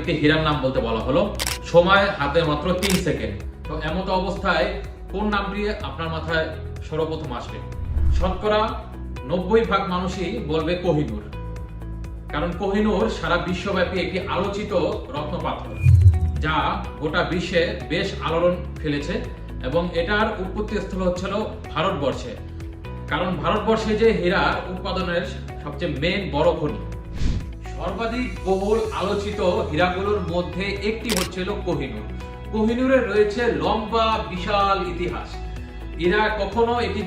একটি হীরার নাম বলতে বলা হলো, সময় হাতে মাত্র 3 সেকেন্ড। তো এমত অবস্থায় কোন নামটি আপনার মাথায় সর্বপ্রথম আসবে? শতকরা 90% মানুষই বলবে কোহিনূর, কারণ কোহিনূর সারা বিশ্বব্যাপী একটি আলোচিত রত্ন পাথর, যা গোটা বিশ্বে বেশ আলোড়ন ফেলেছে। এবং এটার উৎপত্তি স্থল হচ্ছিল ভারতবর্ষে, কারণ ভারতবর্ষে যে হীরা উৎপাদনের সবচেয়ে মেন বড় খনি। সর্বাধিক বহুল আলোচিত হীরাগুলোর মধ্যে একটি হচ্ছিল কোহিনূর। কোহিনূরের রয়েছে লম্বা বিশাল ইতিহাস। এরা কখনো এটি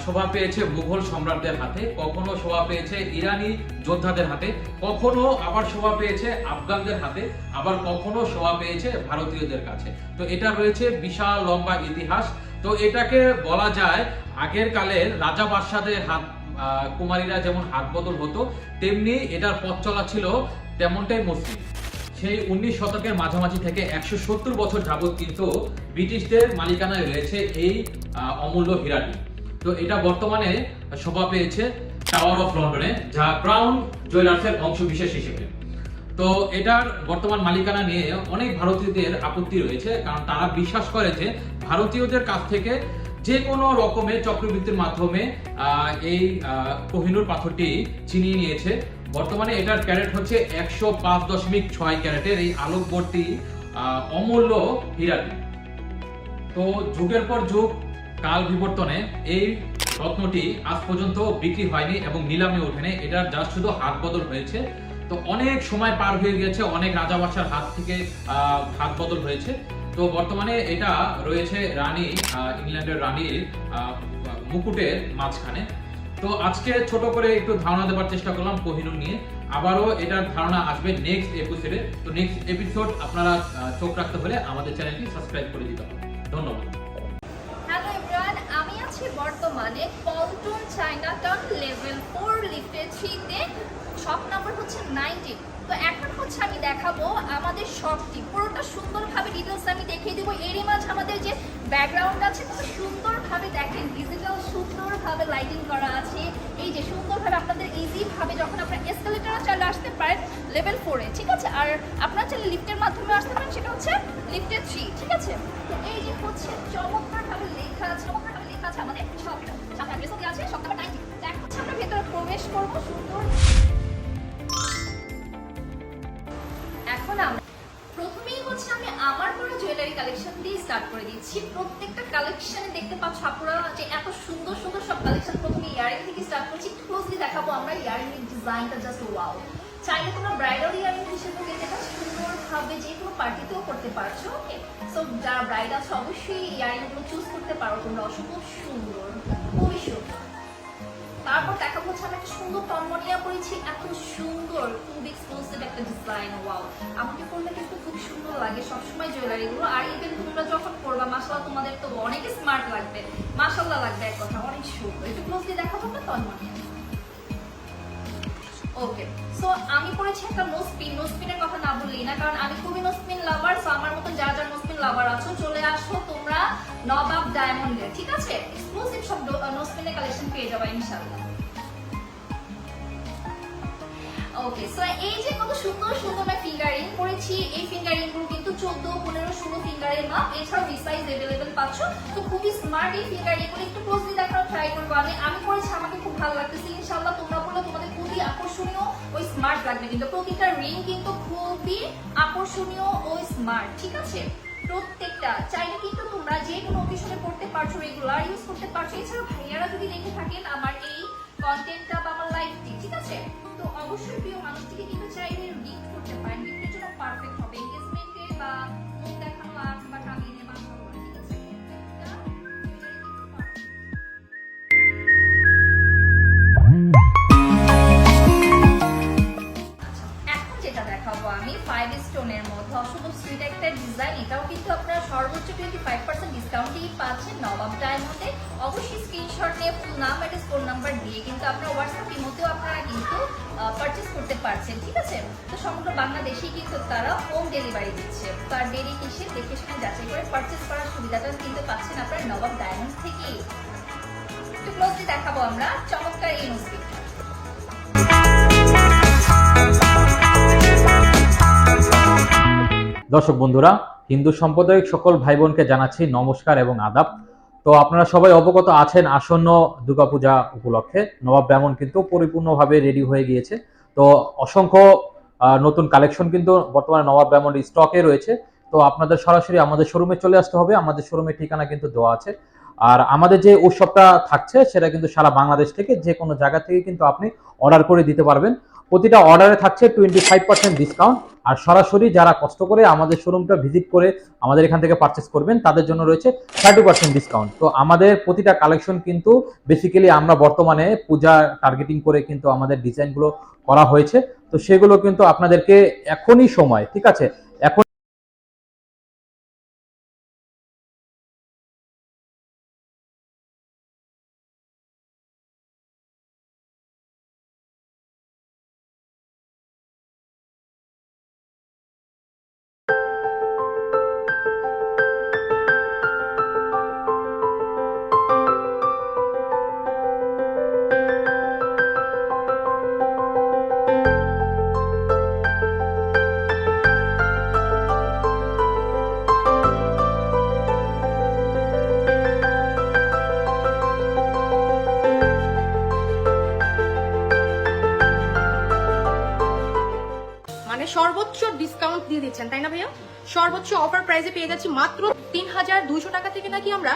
শোভা পেয়েছে মুঘল সম্রাটদের হাতে, কখনো শোভা পেয়েছে ইরানি যোদ্ধাদের হাতে, কখনো আবার শোভা পেয়েছে আফগানদের হাতে, আবার কখনো শোভা পেয়েছে ভারতীয়দের কাছে। তো এটা রয়েছে বিশাল লম্বা ইতিহাস। তো এটাকে বলা যায় আগের কালের রাজা বাদশাদের হাত, কুমারীরা যেমন হাত বদল হতো, তেমনি এটার পথ চলা ছিল তেমনটাই মসৃণ। সেই 19 শতকের মাঝামাঝি থেকে 170 বছর যাবত কিন্তু ব্রিটিশদের মালিকানায় রয়েছে এই অমূল্য হীরাটি। তো এটা বর্তমানে শোভা পেয়েছে টাওয়ার অফ লন্ডনে, যা ক্রাউন জুয়েলার্সের অংশবিশেষ হিসেবে। তো এটার বর্তমান মালিকানা নিয়ে অনেক ভারতীয়দের আপত্তি রয়েছে, কারণ তারা বিশ্বাস করে যে ভারতীয়দের কাছ থেকে যে কোনো রকমের চক্রবৃদ্ধির মাধ্যমে এই কোহিনূর পাথরটি ছিনিয়ে নিয়েছে। বর্তমানে এটার ক্যারেট হচ্ছে 105.6 ক্যারেটের এই আলোকবর্তী অমূল্য হীরাটি। তো যুগের পর যুগ কাল বিবর্তনে এই রত্নটি আজ পর্যন্ত বিক্রি হয়নি এবং নিলামে ওঠেনি। এটার যা শুধু হাত বদল হয়েছে। তো অনেক সময় পার হয়ে গেছে, অনেক রাজাবাদশার হাত থেকে হাত বদল হয়েছে। তো বর্তমানে এটা রয়েছে রানী, ইংল্যান্ডের রানীর মুকুটের মাঝখানে। তো আজকে ছোট করে একটু ধারণা দেওয়ার চেষ্টা করলাম কোহিনূর নিয়ে। আবারও এটার ধারণা আসবে নেক্সট এপিসোডে। তো নেক্সট এপিসোড আপনারা চোখ রাখতে হলে আমাদের চ্যানেলটি সাবস্ক্রাইব করে দিতে হবে। ধন্যবাদ। হ্যালো এভরিওয়ান, আমি আছি বর্তমানে পল্টন চায়নাটাউন লেভেল 4 লিফটে 3-তে, শপ নাম্বার হচ্ছে 19। তো এখন হচ্ছে আমি দেখাবো আমাদের শপটি পুরোটা সুন্দরভাবে ডিটেলস আমি দেখিয়ে দেবো। এরই মাঝে আমাদের যে ব্যাকগ্রাউন্ড আছে খুব সুন্দরভাবে দেখেন, ডিজিটাল সুন্দরভাবে লাইটিং করা আছে। এই যে সুন্দরভাবে আপনাদের ইজিভাবে যখন আপনার এসকেলেটরে চলে আসতে পারেন লেভেল 4-এ, ঠিক আছে। আর আপনার চাইলে লিফটের মাধ্যমে আসতে পারেন, সেটা হচ্ছে লিফটে 3, ঠিক আছে। তো এই যে হচ্ছে চমৎকারভাবে লেখা আছে আমাদের শপটা, সামনে অ্যাড্রেসও দেওয়া আছে, শপ নাম্বার 19। তো এখন হচ্ছে আমরা ভেতরে প্রবেশ করবো সুন্দর। এখন আমরা প্রথমেই হচ্ছে আমি আমার কোনো জুয়েলারি কালেকশন দিয়ে স্টার্ট করে দিচ্ছি। প্রত্যেকটা কালেকশনে দেখতে পাচ্ছ আপনারা যে এত সুন্দর সুন্দর সব কালেকশন। প্রথমে ইয়ারিং থেকে স্টার্ট করছি, ক্লোজলি দেখাবো আমরা। ইয়ারিং এর ডিজাইনটা জাস্ট ওয়াও। চাইলে তোমরা ব্রাইডাল ইয়ারিং হিসেবে নিতে পারো, সুন্দরভাবে যে কোনো পার্টিতেও করতে পারছো। ওকে, সো যারা ব্রাইড আছে অবশ্যই ইয়ারিং গুলো চুজ করতে পারো তোমরা। খুব সুন্দর, খুবই সুন্দর। তারপর দেখা হচ্ছে আমি একটা সুন্দর টনমনিয়া পরেছি, এত সুন্দর, খুব এক্সক্লুসিভ একটা ডিজাইন। ওয়াও, আমাকে পরলে কিন্তু খুব সুন্দর লাগে সবসময় জুয়েলারি গুলো। আর ইভেন তোমরা যখন পরবা মাশাআল্লাহ তোমাদের তো অনেক স্মার্ট লাগবে, মাশাআল্লাহ লাগবে, এক কথা অনেক সুন্দর। একটু ক্লোজলি দেখাবো না টনমনিয়া। ওকে, সো আমি পরেছি একটা নোসপিন। নোসপিনের কথা না বললেই না, কারণ আমি খুবই নোসপিন লাভার। সো আমার মতো যারা যারা নোসপিন লাভার আছো চলে আসো তোমরা নবাব ডায়মন্ডে, ঠিক আছে। এক্সক্লুসিভ সব নোসপিনের কালেকশন পেয়ে যাবে ইনশাআল্লাহ। ওকে, সো এই যে কত সুন্দর সুন্দর আমি ফিঙ্গারিং করেছি। এই ফিঙ্গারিং গুলো কিন্তু 14, 15, 16 ফিঙ্গারের মাপ। এছাড়াও ভি সাইজ अवेलेबल পাচ্ছ। তো খুবই স্মার্ট এই ফিঙ্গারিং গুলো। একটু ক্লোজলি দেখার ট্রাই করব। আমি করেছি, আমাকে খুব ভালো লাগতেছে। ইনশাআল্লাহ তোমরা বললে তোমাদের খুবই আকর্ষণীয় ও স্মার্ট লাগবে। কিন্তু প্রতিটা রিং কিন্তু খুবই আকর্ষণীয় ও স্মার্ট, ঠিক আছে। প্রত্যেকটা চাইলে কিন্তু তোমরা যে কোনো অকেশনে পড়তে পারছো, রেগুলার ইউজ করতে পারছো। এছাড়াও ভাইয়ারা যদি দেখে থাকেন আমার এই কন্টেন্টটা বা আমার লাইভটি, ঠিক আছে, তো অবশ্যই প্রিয় মানুষটিকে কিন্তু চাইলে গিফট করতে পারেন। গিফটের জন্য পারফেক্ট হবে, এনগেজমেন্টে বা মুখ দেখানো বা কামিয়ে বা ঠিক আছে। এখন যেটা দেখাবো আমি 5 স্টোনের মধ্যে অসম্ভব সুইট একটা ডিজাইন। এটাও কিন্তু আপনারা সর্বোচ্চ 25% ডিসকাউন্টেই পাচ্ছেন নবাব ডায়মন্ডে। অবশ্যই স্ক্রিনশট নিয়ে ফুল নাম, অ্যাড্রেস, ফোন নাম্বার দিয়ে কিন্তু আপনারা হোয়াটসঅ্যাপ ইমোতেও আপনারা কিন্তু পারচেজ করতে পারছেন, ঠিক আছে। তো সমগ্র বাংলাদেশেই কিন্তু তারা হোম ডেলিভারি দিচ্ছে। তার দেরি কিসে, দেখে শুনে যাচাই করে পারচেজ করার সুবিধাটা কিন্তু পাচ্ছেন আপনারা নবাব ডায়মন্ড থেকেই। একটু ক্লোজলি দেখাবো আমরা চমৎকার এই নোসপিনটা। দর্শক বন্ধুরা, হিন্দু সম্প্রদায়িক সকল ভাই বোনকে জানাচ্ছি নমস্কার এবং আদাব। তো আপনারা সবাই অবগত আছেন আসন্ন দুর্গাপূজা উপলক্ষে নবাব ডায়মন্ড কিন্তু পরিপূর্ণভাবে রেডি হয়ে গিয়েছে। তো অসংখ্য নতুন কালেকশন কিন্তু বর্তমানে নবাব ডায়মন্ড স্টকে রয়েছে। তো আপনাদের সরাসরি আমাদের শোরুমে চলে আসতে হবে। আমাদের শোরুমের ঠিকানা কিন্তু দেওয়া আছে। আর আমাদের যে উৎসবটা থাকছে সেটা কিন্তু সারা বাংলাদেশ থেকে যে কোনো জায়গা থেকে কিন্তু আপনি অর্ডার করে দিতে পারবেন। প্রতিটা অর্ডারে থাকছে 25% ডিসকাউন্ট। আর সরাসরি যারা কষ্ট করে আমাদের শোরুমটা ভিজিট করে আমাদের এখান থেকে পারচেস করবেন তাদের জন্য রয়েছে 30% ডিসকাউন্ট। তো আমাদের প্রতিটা কালেকশন কিন্তু বেসিক্যালি আমরা বর্তমানে পূজা টার্গেটিং করে কিন্তু আমাদের ডিজাইনগুলো করা হয়েছে। তো সেগুলো কিন্তু আপনাদেরকে এখনই সময়, ঠিক আছে, এখন মানে সর্বোচ্চ ডিসকাউন্ট দিয়ে দিচ্ছেন তাই না ভাইয়া? সর্বোচ্চ অফার প্রাইসে পেয়ে যাচ্ছি মাত্র 3200 টাকা থেকে নাকি আমরা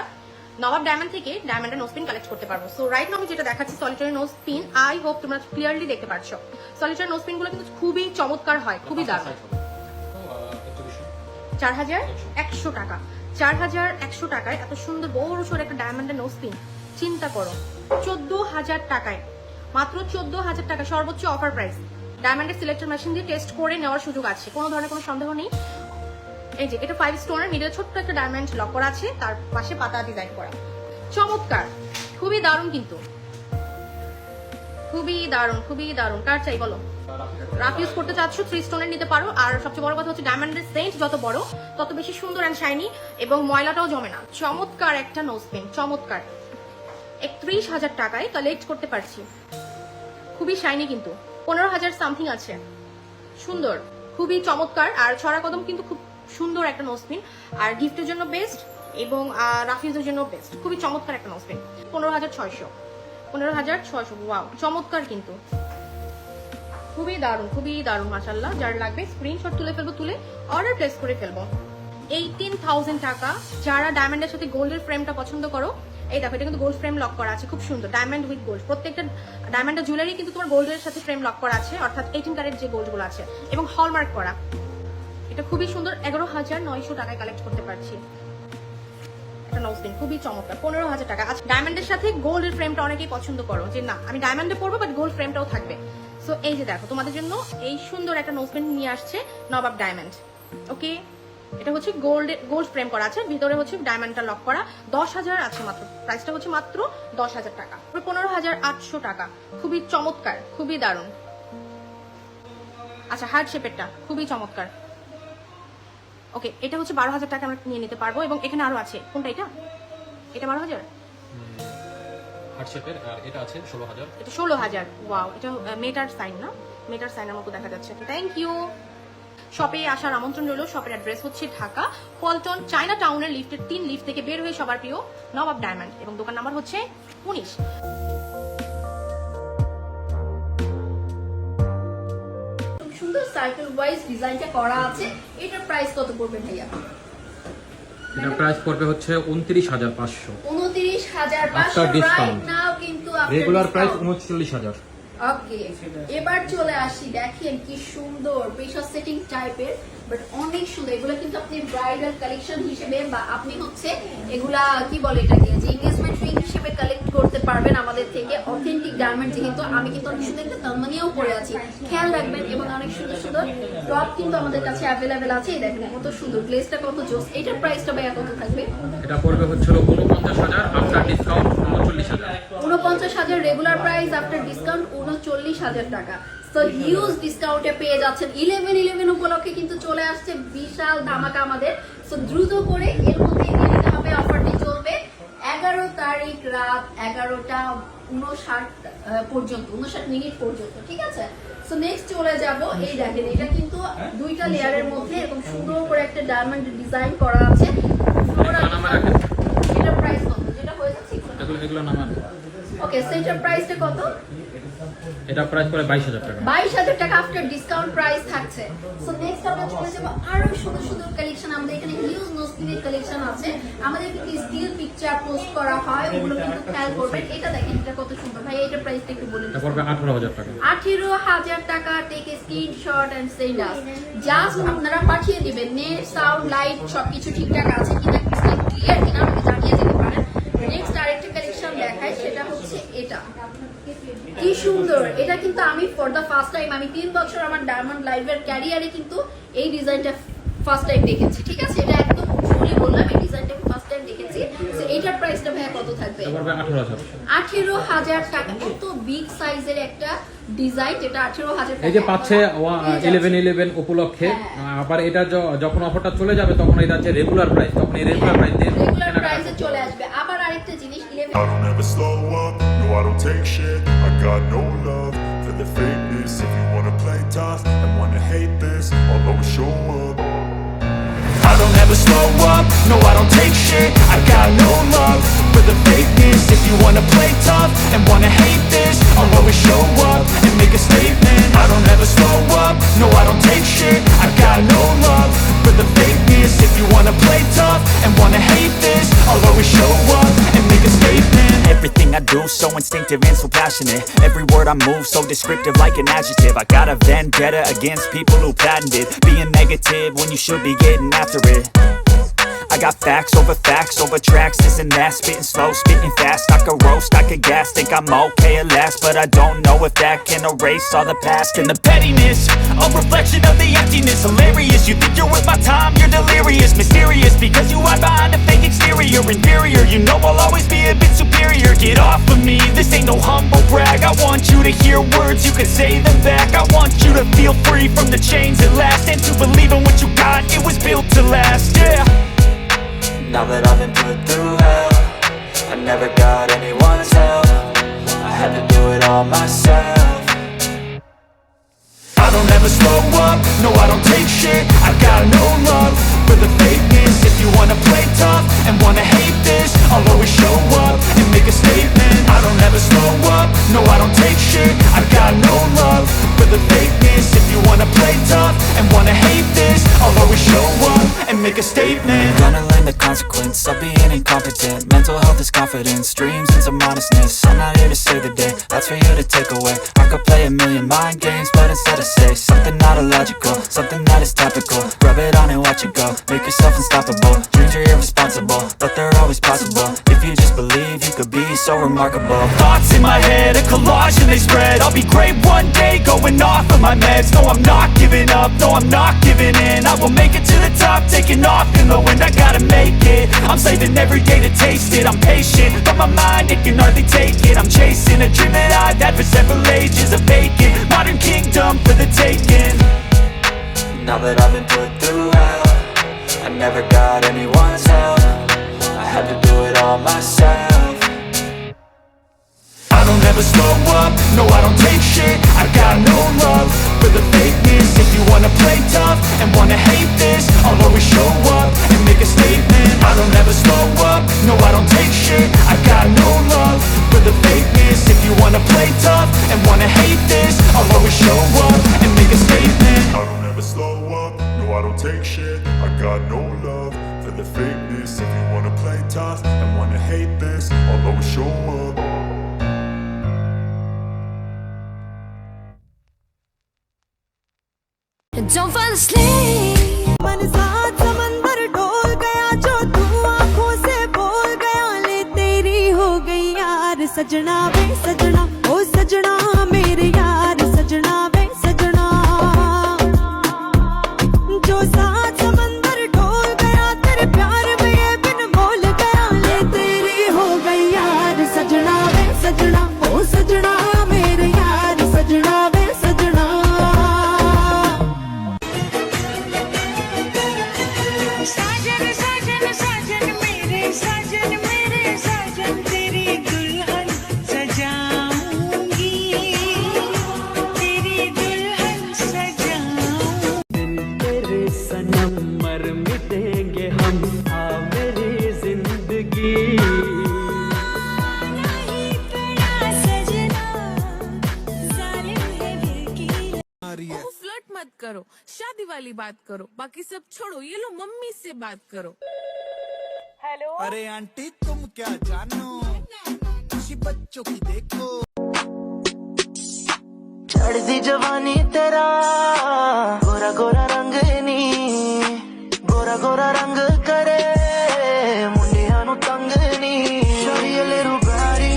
নবাব ডায়মন্ড থেকে ডায়মন্ডের নোজ পিন কালেক্ট করতে পারবো। সো রাইট নাও আমি যেটা দেখাচ্ছি solitary nose pin, I hope তোমরা ক্লিয়ারলি দেখতে পাচ্ছো। সলিটারি নোজ পিন গুলো কিন্তু খুবই চমৎকার হয়, খুবই দারুণ। 4100 টাকা, 4100 টাকায় এত সুন্দর বড় সড় একটা ডায়মন্ডের নোজ পিন, চিন্তা করো। 14000 টাকায়, মাত্র 14000 টাকা সর্বোচ্চ অফার প্রাইস। ডায়মন্ডের সিলেক্টর মেশিন দিয়ে টেস্ট করে নেওয়ার সুযোগ আছে, কোনো ধরনের কোনো সন্দেহ নেই। এই যে এটা 5 স্টোনের মিডলে ছোট্ট একটা ডায়মন্ড লক করা আছে, তার পাশে পাতা ডিজাইন করা, চমৎকার, খুবই দারুণ, কিন্তু খুবই দারুণ, খুবই দারুণ। কার চাই বলো? রাফ ইউজ করতে চাচ্ছ 3 স্টোনের নিতে পারো। আর সবচেয়ে বড় কথা হচ্ছে ডায়মন্ডের সেন্ট যত বড় তত বেশি সুন্দর অ্যান্ড শাইনি এবং ময়লাটাও জমে না। চমৎকার একটা নোজ পিন, চমৎকার। 31000 টাকায় কালেক্ট করতে পারছি, খুবই শাইনি, কিন্তু 15000 সামথিং আছে, সুন্দর, খুবই চমৎকার। আর ছড়া কদম কিন্তু খুব সুন্দর একটা নোজ পিন, আর গিফটের জন্য বেস্ট এবং রাফিউজের জন্য বেস্ট, খুবই চমৎকার একটা নোজ পিন। 15600, ওয়াও, চমৎকার, কিন্তু খুবই দারুণ, খুবই দারুণ, মাশাআল্লাহ। যার লাগবে স্ক্রিনশট তুলে ফেলবো, তুলে অর্ডার প্লেস করে ফেলবো। 18000 টাকা। যারা ডায়মন্ডের সাথে গোল্ডের ফ্রেমটা পছন্দ করো, এই দেখো এটা কিন্তু গোল্ড ফ্রেম লক করা আছে, খুব সুন্দর, ডায়মন্ড উইথ গোল্ড। প্রত্যেকটা ডায়মন্ডের জুয়েলারি কিন্তু তোমার গোল্ডের সাথে ফ্রেম লক করা আছে, অর্থাৎ 18 ক্যারেট যে গোল্ড গুলো আছে, এবং হলমার্ক করা। এটা খুবই সুন্দর, 11900 টাকায় কালেক্ট করতে পারছি একটা নোজ পিন, খুবই চমৎকার। 15000 টাকা। আচ্ছা, ডায়মন্ডের সাথে গোল্ডের ফ্রেমটা অনেকেই পছন্দ করো, যে না আমি ডায়মন্ডে পরবো বাট গোল্ড ফ্রেমটাও থাকবে। সো এই যে দেখো তোমাদের জন্য এই সুন্দর একটা নোজ পিন নিয়ে আসছে নবাব ডায়মন্ড। ওকে, এটা হচ্ছে গোল্ড ফ্রেম করা আছে, ভিতরে হচ্ছে ডায়মন্ডটা লক করা। 10000 আছে মাত্র, প্রাইসটা হচ্ছে মাত্র 10000 টাকা। 15800 টাকা, খুবই চমৎকার, খুবই দারুণ। আচ্ছা, হার্ট শেপেরটা খুবই চমৎকার। ওকে, এটা হচ্ছে 12000 টাকা আমরা নিয়ে নিতে পারবো, এবং এখানে আরো আছে। কোনটা? এটা 12000 হার্ট শেপের, আর এটা আছে 16000। এটা 16000। ওয়াও, এটা মেটার সাইন না, মেটার সাইনের মতো দেখা যাচ্ছে। Thank you. শপে আসার আমন্ত্রণ রইল। শপের অ্যাড্রেস হচ্ছে ঢাকা পল্টন চায়না টাউনের লিফটের 3 লিফট থেকে বের হয়ে সবার প্রিয় নবাব ডায়মন্ড, এবং দোকান নাম্বার হচ্ছে 19। সুন্দর সার্কেল ওয়াইজ ডিজাইনটা করা আছে। এটার প্রাইস কত পড়বে ভাইয়া? এটা প্রাইস পড়বে হচ্ছে 29500। 29500 After discount. রাইট নাও, কিন্তু রেগুলার প্রাইস 39000। ওকে, এবার চলে আসি। দেখেন কি সুন্দর প্রেশার সেটিং টাইপের, বাট অনেক সুন্দর। এগুলো কিন্তু আপনি ব্রাইডাল কালেকশন হিসেবে, বা আপনি হচ্ছে এগুলা কি বলে এটাকে, যে এনগেজমেন্ট রিং হিসেবে কালেক্ট করতে পারবেন আমাদের থেকে। অথেন্টিক ডায়মন্ড, যেহেতু আমি কিন্তু অনেক সুন্দর একটা দামানিয়াও পরে আছি, খেয়াল রাখবেন। এবং অনেক সুন্দর সুন্দর টপ কিন্তু আমাদের কাছে অ্যাভেলেবেল আছে। এই দেখেন কত সুন্দর, গ্লেজটা কত জোস। এটার প্রাইসটা ভাইয়া কত থাকবে? এটা পড়বে হচ্ছে 49000, after discount 39000। 49000 regular price, after discount 39000 টাকা। তো হিউজ ডিসকাউন্টে পেয়ে যাচ্ছেন। 11/11 উপলক্ষে কিন্তু চলে আসছে বিশাল ধামাকা আমাদের। সো দ্রুত করে এর মধ্যে নিয়ে নিতে হবে। অফারটি চলবে 11 তারিখ রাত 11:59 পর্যন্ত, 59 মিনিট পর্যন্ত, ঠিক আছে? সো নেক্সট চলে যাব। এই দেখেন, এটা কিন্তু দুইটা লেয়ারের মধ্যে এরকম সুন্দর করে একটা একটা ডায়মন্ড ডিজাইন করা আছে ফ্লোরাল। এটা প্রাইস কত? যেটা হয়ে যাচ্ছে এগুলো নামান। ওকে, সো এটার প্রাইসটা কত? এটা প্রাইস পড়ে 22000 টাকা। 22000 টাকা আফটার ডিসকাউন্ট প্রাইস থাকছে। সো নেক্সট আমরা চলে যাব আরো সুন্দর সুন্দর কালেকশন। আমাদের এখানে হিউজ নোজপিনের কালেকশন আছে। আমাদের কিন্তু স্টিল পিকচার পোস্ট করা হয়, ওগুলো কিন্তু খেয়াল করবেন। এটা দেখেন, এটা কত সুন্দর ভাই। এটার প্রাইসটা একটু বলুন। এটা পড়বে 18000 টাকা। 18000 টাকা। Take a screenshot and send us. Just আপনারা পাঠিয়ে দিবেন নেট, সাউন্ড, লাইট সবকিছু ঠিকঠাক আছে কিনা, ক্রিস্টাল ক্লিয়ার কিনা আমাকে জানিয়ে দিতে পারেন। নেক্সট আরেকটা কালেকশন দেখায়, সেটা হচ্ছে এটা। কি সুন্দর! এটা কিন্তু আমি ফর দা ফার্স্ট টাইম, আমি 3 বছর আমার ডায়মন্ড লাইভের ক্যারিয়ারে কিন্তু এই ডিজাইনটা ফার্স্ট টাইম দেখেছি। ঠিক আছে, এটা একদম জোরে বললাম, এই ডিজাইনটা ফার্স্ট টাইম দেখেছি। সো এটার প্রাইসটা ভাইয়া কত থাকবে? এটা পড়বে 18000। 18000 টাকা। এত বিগ সাইজের একটা ডিজাইন, যেটা 18000 টাকা। এই যে পাচ্ছে 11/11 উপলক্ষে। আবার এটা যখন অফারটা চলে যাবে তখন এটা যে রেগুলার প্রাইস, তখন এই রেগুলার প্রাইস দিয়ে রেগুলার প্রাইসে চলে আসবে। আবার আরেকটা জিনিস, 11 I don't ever slow up, no I don't take shit. I got no love for the fakeness. If you wanna play tough and wanna hate this, I'll always show up. I don't ever slow up, no I don't take shit. I got no love for the fakeness. If you wanna play tough and wanna hate this, I'll always show up and make a statement. I don't ever slow up, no I don't take shit. I got no love for the fakeness. If you wanna play tough and wanna hate this, I'll always show up and make a statement. Everything I do so instinctive and so passionate. Every word I move so descriptive like an adjective. I got a vendetta against people who patented being negative when you should be getting after it. I got facts over tracks, this and that. Spitting slow, spitting fast. I could roast, I could gas. Think I'm okay at last, but I don't know if that can erase all the past. And the pettiness, a reflection of the emptiness. Hilarious, you think you're worth my time, you're delirious. Mysterious, because you hide behind a fake exterior. Inferior, you know I'll always be a bit superior. Get off of me, this ain't no humble brag. I want you to hear words, you can say them back. I want you to feel free from the chains at last, and to believe in what you got, it was built to last, yeah. Now that I've been put through hell, I never got anyone's help. I had to do it all myself. I don't ever slow up, no I don't take shit. I got no love for the fakeness. If you wanna play tough and wanna hate this, I'll always show up and make a statement. I don't ever slow up, no I don't take shit. I got no love for the fakeness. If you wanna play tough and wanna hate this, I'll always show up and make a statement. Gonna learn the consequence of being incompetent. Mental health is confidence, dreams and some honestness. I'm not here to save the day, that's for you to take away. I could play a million mind games, but instead I say something not illogical, something that is topical. Rub it on and watch it go, make yourself unstoppable. Dreams are irresponsible, but they're always possible. If you just believe, you could be so remarkable. Thoughts in my head, a collage and they spread. I'll be great one day, going off of my meds. No I'm not giving up, no I'm not giving in. I will make it to the top, taking off in the wind. I gotta make it, I'm saving every day to taste it. I'm patient, but my mind, it can hardly take it. I'm chasing a dream that I've had for several ages. A vacant, modern kingdom for the taking. Now that I've been put through hell, I never got anyone's help. I had to do it all myself. I don't ever slow up, no I don't take shit. I got no love for the fakeness. If you wanna play tough and wanna hate this, I'll always show up and make a statement. I don't ever slow up, no I don't take shit. I got no love for the fakeness. If you wanna play tough and wanna hate this, I'll always show up and make a statement. I don't ever slow up, no I don't take shit. I got no love for the fakeness. If you wanna play tough and wanna hate this, I'll always show up. Don't fall asleep. मन साथ समंदर डोल गया जो तू आंखों से बोल गया ले तेरी हो गई यार सजना वे सजना ओ सजना मेरे यार सजना वे सजना जो साथ समंदर डोल गया तेरे प्यार में ये बिन बोल गया ले तेरी हो गई यार सजना वे सजना ओ सजना मेरे यार सजना वे सजना साजन साजन साजन मेरे साजन तेरी दुल्हन सजाऊं मर मिटेंगे हम आ मेरी जिंदगी फ्लर्ट मत करो, शादी वाली बात करो, बाकी सब छोड़ो, ये लो मम्मी से बात करो। अरे आंटी तुम क्या जानो किसी बच्चों की देखो चढ़ती जवानी तेरा गोरा गोरा रंग नी गोरा गोरा रंग करे मुंडिया नु तंग नी शरीर रुबारी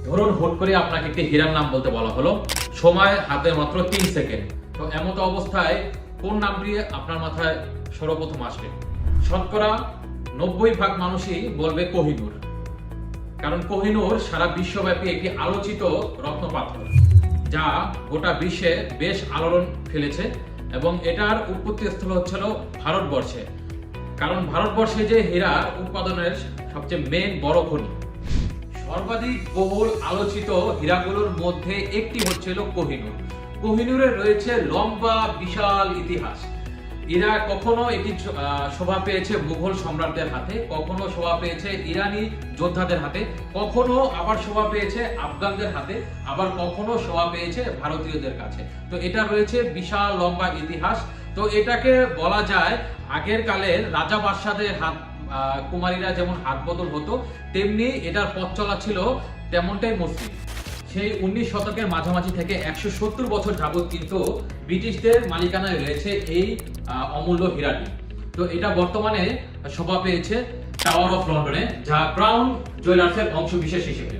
ধরুন হুট করে আপনাকে একটি হীরার নাম বলতে বলা হলো, সময় হাতে মাত্র 3 সেকেন্ড। তো এমত অবস্থায় কোন নামটি আপনার মাথায় সর্বপ্রথম আসবে? শতকরা 90% মানুষই বলবে কোহিনূর। কারণ কোহিনূর সারা বিশ্বব্যাপী একটি আলোচিত রত্ন পাথর, যা গোটা বিশ্বে বেশ আলোড়ন ফেলেছে এবং এটার উৎপত্তি স্থল হচ্ছিল ভারতবর্ষে। কারণ ভারতবর্ষে যে হীরা উৎপাদনের সবচেয়ে মেন বড় খনি। সর্বাধিক বহুল আলোচিত হীরাগুলোর মধ্যে একটি হচ্ছিল কোহিনূর। কোহিনূরের রয়েছে লম্বা বিশাল ইতিহাস। এরা কখনো এটি শোভা পেয়েছে মুঘল সম্রাটদের হাতে, কখনো শোভা পেয়েছে ইরানি যোদ্ধাদের হাতে, কখনো আবার শোভা পেয়েছে আফগানদের হাতে, আবার কখনো শোভা পেয়েছে ভারতীয়দের কাছে। তো এটা রয়েছে বিশাল লম্বা ইতিহাস। তো এটাকে বলা যায় আগের কালের রাজা বাদশাদের হাত, কুমারীরা যেমন হাত বদল হতো, তেমনি এটার পথ চলা ছিল তেমনটাই মসৃণ। সেই 19 শতকের মাঝামাঝি থেকে 170 বছর যাবত কিন্তু ব্রিটিশদের মালিকানায় রয়েছে এই অমূল্য হীরাটি। তো এটা বর্তমানে শোভা পেয়েছে টাওয়ার অফ লন্ডনে, যা ক্রাউন জুয়েলার্সের অংশবিশেষ হিসেবে।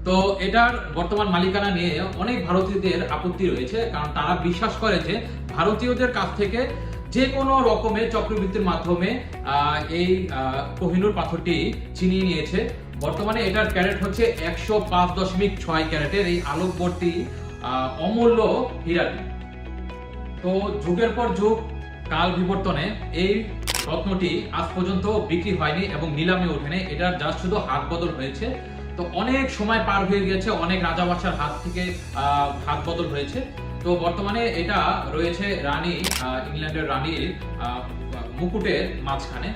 তো এটার বর্তমান মালিকানা নিয়ে অনেক ভারতীয়দের আপত্তি রয়েছে, কারণ তারা বিশ্বাস করে যে ভারতীয়দের কাছ থেকে যে কোনো রকমের চক্রবৃদ্ধির মাধ্যমে এই কোহিনূর পাথরটি ছিনিয়ে নিয়েছে। বর্তমানে এটার ক্যারেট হচ্ছে 105.6 ক্যারেটের এই আলোকবর্তী অমূল্য হীরাটি। তো যুগের পর যুগ কাল বিবর্তনে এই রত্নটি আজ পর্যন্ত বিক্রি হয়নি এবং নিলামে ওঠেনি। এটার জাস্ট শুধু হাত বদল হয়েছে। তো অনেক সময় পার হয়ে গেছে, অনেক রাজাবাদশার হাত থেকে হাত বদল হয়েছে। তো বর্তমানে এটা রয়েছে রানী, ইংল্যান্ডের রানীর মুকুটের মাঝখানে।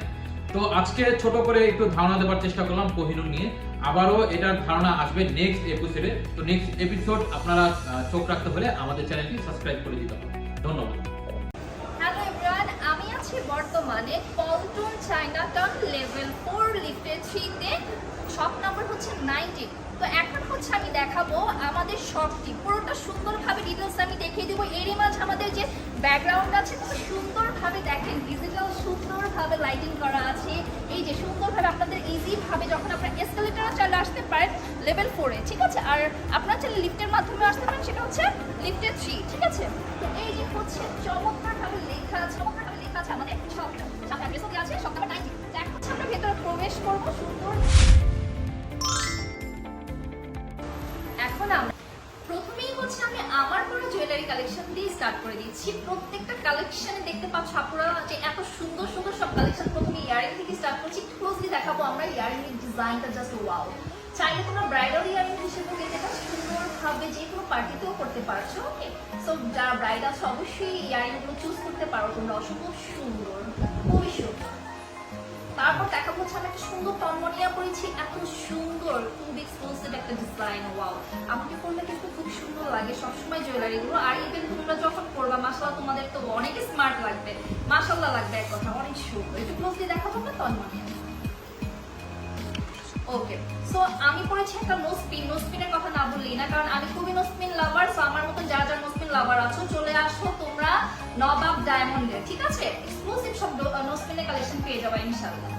তো আজকে ছোট করে একটু ধারণা দেওয়ার চেষ্টা করলাম কোহিনূর নিয়ে। আবারও এটার ধারণা আসবে নেক্সট এপিসোডে। তো নেক্সট এপিসোড আপনারা চোখ রাখতে হলে আমাদের চ্যানেলটি সাবস্ক্রাইব করে দিতে হবে। ধন্যবাদ। হ্যালো এভরিওয়ান, আমি আছি বর্তমানে পল্টন চায়নাটাউন লেভেল 4 লিফটের 3 তে, শপ নাম্বার হচ্ছে 19। তো এখন হচ্ছে আমি দেখাবো আমাদের শপটি পুরোটা সুন্দরভাবে ডিটেলস আমি দেখিয়ে দেবো। এরই মাঝে আমাদের যে ব্যাকগ্রাউন্ড আছে খুব সুন্দরভাবে দেখেন, ডিজিটাল সুন্দরভাবে লাইটিং করা আছে। এই যে সুন্দরভাবে আপনাদের ইজিভাবে যখন আপনার এসকেলেটারে চলে আসতে পারেন লেভেল 4-এ, ঠিক আছে। আর আপনার চাইলে লিফটের মাধ্যমে আসতে পারেন, সেটা হচ্ছে লিফটের 3, ঠিক আছে। তো এই যে হচ্ছে চমৎকারভাবে লেখা আছে আমাদের শপটা, সাথে অ্যাড্রেসও দেওয়া আছে, শপ নাম্বার 19। তো এখন হচ্ছে আমরা ভেতরে প্রবেশ করবো সুন্দর। এখন আমরা প্রথমেই হচ্ছে আমি আমার পুরো জুয়েলারি কালেকশন দিয়ে স্টার্ট করে দিচ্ছি। প্রত্যেকটা কালেকশনে দেখতে পাচ্ছ আপুরা যে এত সুন্দর সুন্দর সব কালেকশন। প্রথমে ইয়ারিং থেকে স্টার্ট করছি, ক্লোজলি দেখাবো আমরা ইয়ারিং এর ডিজাইনটা, জাস্ট ওয়াও। চাইলে তোমরা ব্রাইডাল ইয়ারিং হিসেবে এটা সুন্দরভাবে যে কোনো পার্টিতেও করতে পারছো। ওকে, সো যারা ব্রাইড আছে অবশ্যই ইয়ারিং গুলো চুজ করতে পারো তোমরা। অসম্ভব সুন্দর, খুবই সুন্দর। তারপর দেখাবো হচ্ছে আমি একটা সুন্দর টনমনিয়া পরেছি, এত সুন্দর, খুব এক্সক্লুসিভ একটা ডিজাইন। ওয়াও, আমাকে পরলে কিন্তু খুব সুন্দর লাগে সবসময় জুয়েলারি গুলো। আর ইভেন তোমরা যখন পরবা মাশাআল্লাহ তোমাদের তো অনেক স্মার্ট লাগবে, মাশাআল্লাহ লাগবে, এক কথা অনেক সুন্দর। একটু ক্লোজলি দেখাবো না টনমনিয়া। ওকে, সো আমি পরেছি একটা নোসপিন। নোসপিনের কথা না বললেই না, কারণ আমি খুবই নোসপিন লাভার। সো আমার মতো যারা যারা নোসপিন লাভার আছো চলে আসো তোমরা নবাব ডায়মন্ডে, ঠিক আছে? এক্সক্লুসিভ সব নোসপিনের কালেকশন পেয়ে যাবে ইনশাআল্লাহ।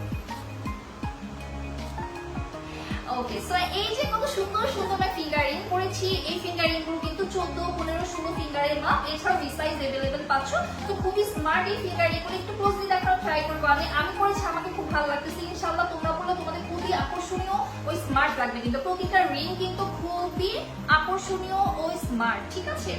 ওকে, সো এই যে কত সুন্দর সুন্দর আমি ফিঙ্গারিং করেছি, এই ফিঙ্গারিং গুলো কিন্তু 14, 15, 16 ফিঙ্গারের মাপ, এছাড়াও ভি সাইজ अवेलेबल পাচ্ছ। তো খুবই স্মার্ট এই ফিঙ্গারিং গুলো, একটু ক্লোজলি দেখার ট্রাই করবো। আমি করেছি, আমাকে খুব ভালো লাগতেছে। ইনশাআল্লাহ তোমরা বললে তোমাদের খুবই আকর্ষণীয় ও স্মার্ট লাগবে। কিন্তু প্রতিটা রিং কিন্তু খুবই আকর্ষণীয় ও স্মার্ট, ঠিক আছে?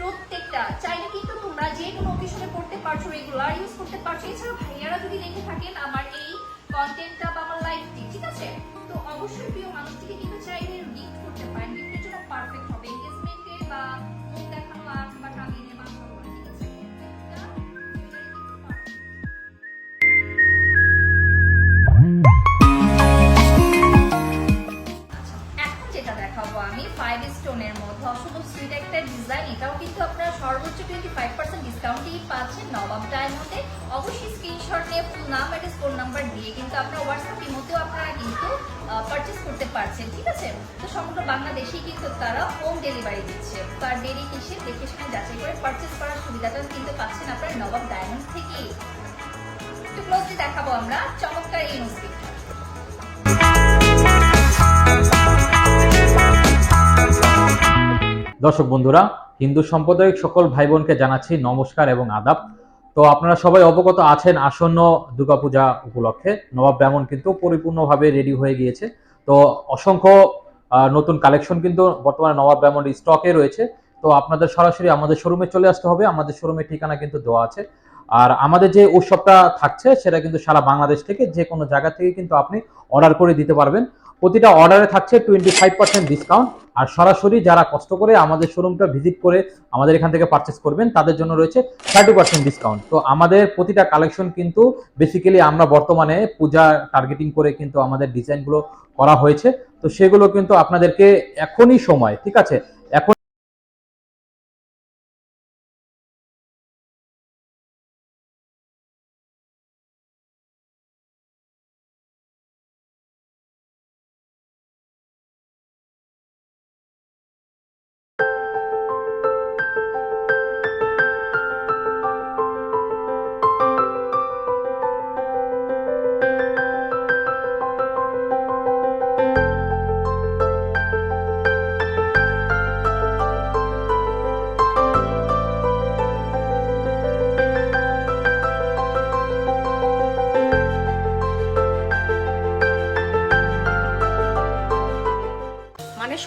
প্রত্যেকটা চাইলে কিন্তু তোমরা যে কোনো অকেশনে পড়তে পারছো, রেগুলার ইউজ করতে পারছো। এছাড়া ভাইয়ারা যদি দেখে থাকেন আমার এই কন্টেন্টটা বা আমার লাইভটি, ঠিক আছে, তো অবশ্যই প্রিয় মানুষটিকে কিন্তু চাইলে গিফট করতে পারেন। গিফটের জন্য পারফেক্ট হবে, এনগেজমেন্টে বা মুখ দেখানো বা টাঙিয়ে নেওয়া, ঠিক আছে? এখন যেটা দেখাবো আমি 5 স্টোনের মধ্যে অসম্ভব সুইট একটা ডিজাইন। এটাও কিন্তু আপনারা সর্বোচ্চ 25% ডিসকাউন্টেই পাচ্ছেন নবাব ডায়মন্ডে। অবশ্যই স্ক্রিনশট নিয়ে ফুল নাম, অ্যাড্রেস, ফোন নাম্বার দিয়ে কিন্তু আপনারা হোয়াটসঅ্যাপ ইমোতেও আপনারা কিন্তু পারচেজ করতে পারছেন, ঠিক আছে? তো সমগ্র বাংলাদেশেই কিন্তু তারা হোম ডেলিভারি দিচ্ছে। তার দেরি কিসে দেখে শুনে যাচাই করে পারচেজ করার সুবিধাটা কিন্তু পাচ্ছেন আপনারা নবাব ডায়মন্ড থেকেই। একটু ক্লোজলি দেখাবো আমরা চমৎকার এই নোসপিনটা। দর্শক বন্ধুরা, হিন্দু সম্প্রদায়িক সকল ভাই বোনকে জানাচ্ছি নমস্কার এবং আদাব। তো আপনারা সবাই অবগত আছেন আসন্ন দুর্গাপূজা উপলক্ষে নবাব ডায়মন্ড কিন্তু পরিপূর্ণভাবে রেডি হয়ে গিয়েছে। তো অসংখ্য নতুন কালেকশন কিন্তু বর্তমানে নবাব ডায়মন্ড স্টকে রয়েছে। তো আপনাদের সরাসরি আমাদের শোরুমে চলে আসতে হবে। আমাদের শোরুমের ঠিকানা কিন্তু দেওয়া আছে। আর আমাদের যে উৎসবটা থাকছে সেটা কিন্তু সারা বাংলাদেশ থেকে যে কোনো জায়গা থেকে কিন্তু আপনি অর্ডার করে দিতে পারবেন। প্রতিটা অর্ডারে থাকছে 25% ডিসকাউন্ট। আর সরাসরি যারা কষ্ট করে আমাদের শোরুমটা ভিজিট করে আমাদের এখান থেকে পারচেস করবেন তাদের জন্য রয়েছে 30% ডিসকাউন্ট। তো আমাদের প্রতিটা কালেকশন কিন্তু বেসিক্যালি আমরা বর্তমানে পূজা টার্গেটিং করে কিন্তু আমাদের ডিজাইনগুলো করা হয়েছে। তো সেগুলো কিন্তু আপনাদেরকে এখনই সময়, ঠিক আছে, এখন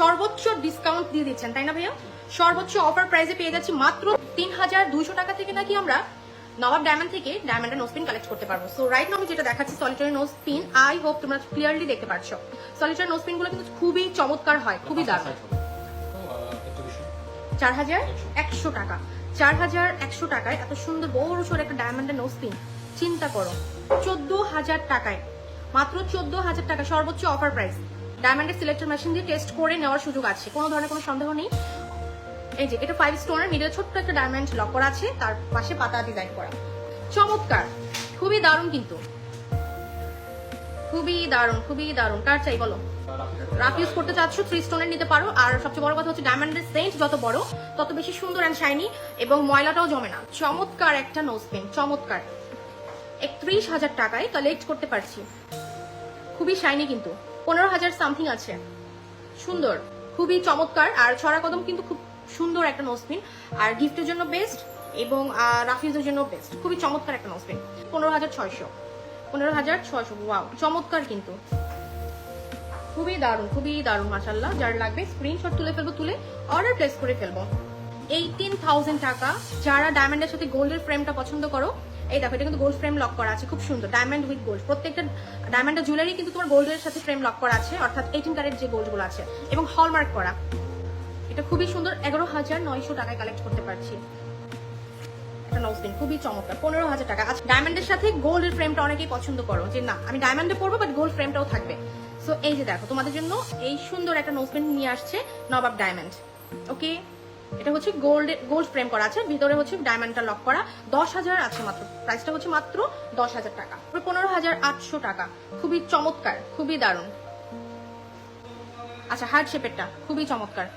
সর্বোচ্চ ডিসকাউন্ট দিয়ে দিচ্ছেন, তাই না ভাইয়া? সর্বোচ্চ অফার প্রাইসে পেয়ে যাচ্ছি মাত্র 3200 টাকা থেকে নাকি আমরা নবাব ডায়মন্ড থেকে ডায়মন্ডের নোসপিন কালেক্ট করতে পারবো। সো রাইট নাও আমি যেটা দেখাচ্ছি সলিটারি নোসপিন, আই হোপ তোমরা ক্লিয়ারলি দেখতে পাচ্ছ। সলিটারি নোসপিন গুলো কিন্তু খুবই চমৎকার হয়, খুবই দারুণ। 4100 টাকা, 4100 টাকায় এত সুন্দর বড় সড় একটা ডায়মন্ডের নোসপিন, চিন্তা করো। 14000 টাকায়, মাত্র 14000 টাকা সর্বোচ্চ অফার প্রাইস। ডায়মন্ডের সিলেক্টর মেশিন দিয়ে টেস্ট করে নেওয়ার সুযোগ আছে, কোনো ধরনের কোনো সন্দেহ নেই। এই যে এটা 5 স্টোনের মিডলে ছোট্ট একটা ডায়মন্ড লক করা আছে, তার পাশে পাতা ডিজাইন করা, চমৎকার, খুবই দারুণ, কিন্তু খুবই দারুণ, খুবই দারুণ। কার চাই বলো? রাফ ইউজ করতে চাচ্ছ 3 স্টোনের নিতে পারো। আর সবচেয়ে বড় কথা হচ্ছে ডায়মন্ডের সেন্ট যত বড় তত বেশি সুন্দর এন্ড শাইনি এবং ময়লাটাও জমে না। চমৎকার একটা নোসপিন, চমৎকার। 31000 টাকায় কালেক্ট করতে পারছি, খুবই শাইনি, কিন্তু 15000 সামথিং আছে, সুন্দর, খুবই চমৎকার। আর ছড়া কদম কিন্তু খুব সুন্দর একটা নোসপিন, আর গিফটের জন্য বেস্ট এবং রাফিউজের জন্য বেস্ট, খুবই চমৎকার একটা নোসপিন। 15600, ওয়াও, চমৎকার, কিন্তু খুবই দারুণ, খুবই দারুণ, মাশাআল্লাহ। যার লাগবে স্ক্রিনশট তুলে ফেলবো, তুলে অর্ডার প্লেস করে ফেলবো। 18000 টাকা। যারা ডায়মন্ডের সাথে গোল্ডের ফ্রেমটা পছন্দ করো এই দেখো এটা কিন্তু গোল্ড ফ্রেম লক করা আছে, খুব সুন্দর ডায়মন্ড উইথ গোল্ড। প্রত্যেকটা ডায়মন্ডের জুয়েলারি কিন্তু তোমার গোল্ডের সাথে ফ্রেম লক করা আছে, অর্থাৎ 18 ক্যারেট যে গোল্ডগুলো আছে এবং হলমার্ক করা। এটা খুবই সুন্দর, 11,900 টাকায় কালেক্ট করতে পারছি। একটা নোজপিন খুবই চমৎকার, 15,000 টাকা। আচ্ছা, ডায়মন্ডের সাথে গোল্ডের ফ্রেমটা অনেকেই পছন্দ করো যে না আমি ডায়মন্ডে পরবো বাট গোল্ড ফ্রেমটাও থাকবে। সো এই যে দেখো তোমাদের জন্য এই সুন্দর একটা নোজপিন নিয়ে আসছে নবাব ডায়মন্ড। ওকে, এটা হচ্ছে গোল্ড ফ্রেম করা আছে, ভিতরে হচ্ছে ডায়মন্ডটা লক করা। 10,000 আছে মাত্র, প্রাইসটা হচ্ছে মাত্র 10,000 টাকা, 15,800 টাকা। খুবই চমৎকার, খুবই দারুণ। আচ্ছা, হার্ট শেপেরটা খুবই চমৎকার।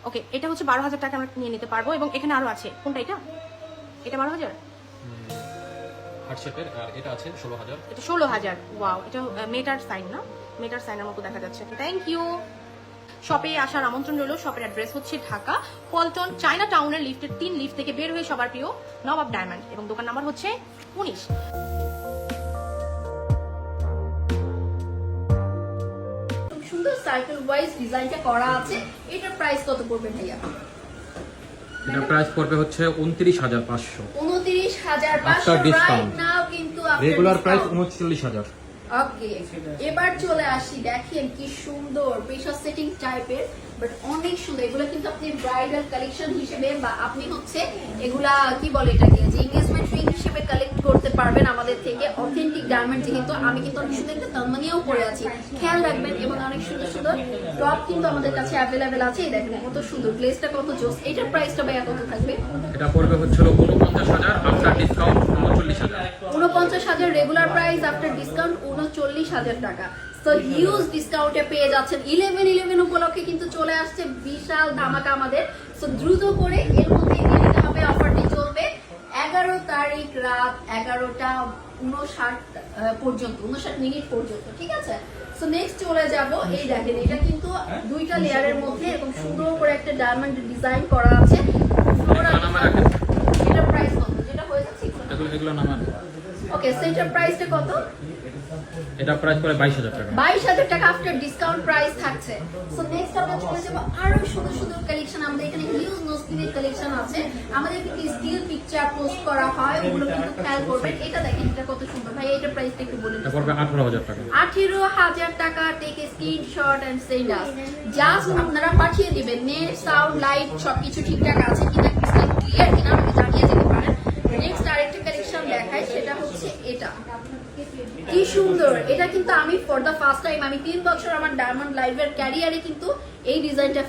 ওকে, এটা হচ্ছে 12,000 টাকা আমরা নিয়ে নিতে পারবো। এবং এখানে আরো আছে, কোনটা এটা? এটা 12,000, হার্ট শেপের, আর এটা আছে 16,000। এটা 16,000। ওয়াও, এটা মেটার সাইন না, মেটার সাইনের মতো দেখা যাচ্ছে। Thank you. শপে আসার আমন্ত্রণ রইল। শপের অ্যাড্রেস হচ্ছে ঢাকা পল্টন চায়না টাউনের লিফটের 3 লিফট থেকে বের হয়ে সবার প্রিয় নবাব ডায়মন্ড, এবং দোকান নাম্বার হচ্ছে 19। খুব সুন্দর সার্কেল ওয়াইজ ডিজাইনটা করা আছে। এটার প্রাইস কত পড়বে ভাইয়া? এটা প্রাইস পড়বে হচ্ছে 29,500। 29,500 After discount. রাইট নাও, কিন্তু রেগুলার প্রাইস 39,000। ওকে, এবার চলে আসি। দেখেন কি সুন্দর প্রেশার সেটিং টাইপের, বাট অনেক সুন্দর। এগুলো কিন্তু আপনি ব্রাইডাল কালেকশন হিসেবে বা আপনি হচ্ছে এগুলা কি বলে এটাকে যে এনগেজমেন্ট রিং হিসেবে কালেক্ট করতে পারবেন আমাদের থেকে। অথেন্টিক ডায়মন্ড যেহেতু, আমি কিন্তু অনেক সুন্দর একটা তন্মানিয়াও পরে আছি, খেয়াল রাখবেন। এবং অনেক সুন্দর সুন্দর টপ কিন্তু আমাদের কাছে অ্যাভেলেবেল আছে। এই দেখেন কত সুন্দর, গ্লেজটা কত জোস। এটার প্রাইসটা ভাইয়া কত থাকবে? এটা পড়বে হচ্ছে 49,000, after discount 39,000। 49,000 regular price, after discount 39,000 টাকা। সো হিউজ ডিসকাউন্টে পেয়ে যাচ্ছেন। 11/11 উপলক্ষে কিন্তু চলে আসছে বিশাল ধামাকা আমাদের। সো দ্রুত করে এর মধ্যে নিয়ে নিতে হবে। অফারটি চলবে 11 তারিখ রাত 11:59 পর্যন্ত, 59 মিনিট পর্যন্ত, ঠিক আছে? সো নেক্সট চলে যাব। এই দেখেন এটা কিন্তু দুইটা লেয়ারের মধ্যে এরকম সুন্দর করে একটা ডায়মন্ড ডিজাইন করা আছে। এটার প্রাইস কত? যেটা হয়ে যাচ্ছে এগুলো নামান। ওকে, সেটার প্রাইসটা কত? এটা প্রাইস পড়ে 22,000 টাকা। 22,000 টাকা আফটার ডিসকাউন্ট প্রাইস থাকছে। সো নেক্সট আমরা চলে যাব আরো সুন্দর সুন্দর কালেকশন। আমাদের এখানে হিউজ নোজপিনের কালেকশন আছে। আমাদের কিন্তু স্টিল পিকচার পোস্ট করা হয়, ওগুলো কিন্তু খেয়াল করবেন। এটা দেখেন এটা কত সুন্দর ভাই। এটা প্রাইসটা একটু বলে এটা পড়বে 18,000 টাকা। 18,000 টাকা। Take screenshot and send us. Just আপনারা পাঠিয়ে দিবেন। নেট, সাউন্ড, লাইট সবকিছু ঠিকঠাক আছে কিনা, ক্রিস্টাল ক্লিয়ার কিনা আমাকে জানিয়ে দিতে পারেন। নেক্সট আরেকটা কালেকশন দেখাই, সেটা হচ্ছে এটা। কি সুন্দর, এটা কিন্তু আমি ফর দা ফার্স্ট টাইম, আমি 3 বছর আমার ডায়মন্ড লাইভের ক্যারিয়ারে কিন্তু এই ডিজাইনটা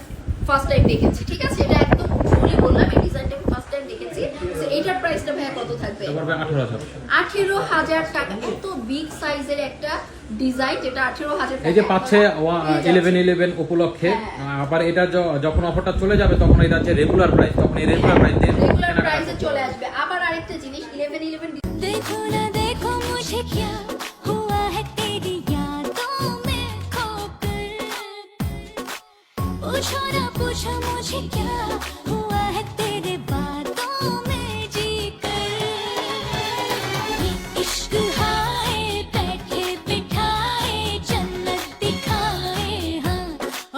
ফার্স্ট টাইম দেখেছি, ঠিক আছে? এটা একদম ট্রুলি বললাম, এই ডিজাইনটা ফার্স্ট টাইম দেখেছি। সো এইটার প্রাইসটা ভাইয়া কত থাকবে? এটা পড়বে 18,000। 18,000 টাকা। এত বিগ সাইজের একটা ডিজাইন, যেটা 18,000 টাকা। এই যে পাচ্ছে 11/11 উপলক্ষে। আবার এটা যখন অফারটা চলে যাবে তখন এটা যে রেগুলার প্রাইস, তখন এই রেগুলার প্রাইসে চলে আসবে। আবার আরেকটা জিনিস, 11/11 देखो ना देखो मुझे क्या हुआ है तेरी यादों में खोकर पूछो ना पूछो मुझे क्या हुआ है तेरे बातों में जीकर ये इश्क हाय बैठे बिठाए जन्नत दिखाए हाँ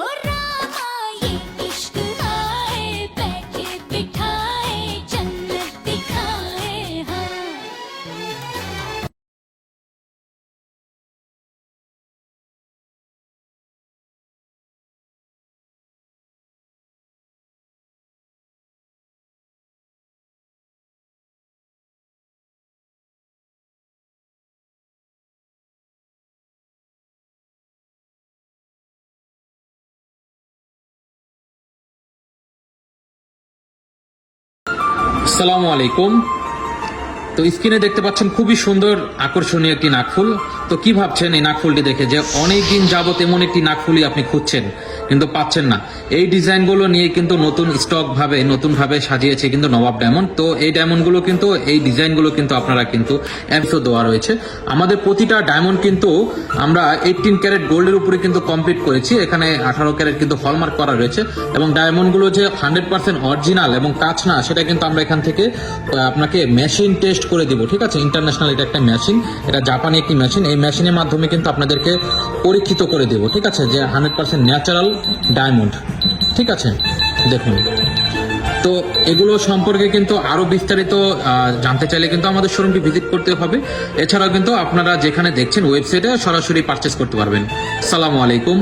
ओ रामा ये इश्क हाय बैठे बिठाए जन्नत दिखाए हाँ আসসালামু আলাইকুম। তো স্ক্রিনে দেখতে পাচ্ছেন খুবই সুন্দর আকর্ষণীয় একটি নাকফুল। তো কি ভাবছেন এই নাকফুলটি দেখে যে অনেকদিন যাবত এমন একটি নাকফুলই আপনি খুঁজছেন কিন্তু পাচ্ছেন না? এই ডিজাইনগুলো নিয়ে কিন্তু নতুন ভাবে সাজিয়েছে কিন্তু নবাব ডায়মন্ড। তো এই ডায়মন্ডগুলো কিন্তু এই ডিজাইনগুলো কিন্তু আপনারা কিন্তু অ্যাপসও দেওয়া রয়েছে। আমাদের প্রতিটা ডায়মন্ড কিন্তু আমরা 18 ক্যারেট গোল্ডের উপরে কিন্তু কমপ্লিট করেছি। এখানে 18 ক্যারেট কিন্তু হলমার্ক করা রয়েছে এবং ডায়মন্ডগুলো যে 100% অরিজিনাল এবং কাঁচ না সেটা কিন্তু আমরা এখান থেকে আপনাকে মেশিন টেস্ট টেস্ট করে দিব, ঠিক আছে। ইন্টারন্যাশনাল এটা একটা মেশিন, এটা জাপানি একটি মেশিন। এই মেশিনের মাধ্যমে কিন্তু আপনাদেরকে পরীক্ষিত করে দেব, ঠিক আছে, যে 100% ন্যাচারাল ডায়মন্ড, ঠিক আছে। দেখুন, তো এগুলো সম্পর্কে কিন্তু আরো বিস্তারিত জানতে চাইলে কিন্তু আমাদের শোরুমটি ভিজিট করতে হবে। এছাড়াও কিন্তু আপনারা যেখানে দেখছেন ওয়েবসাইটে সরাসরি পারচেস করতে পারবেন। আসসালামু আলাইকুম।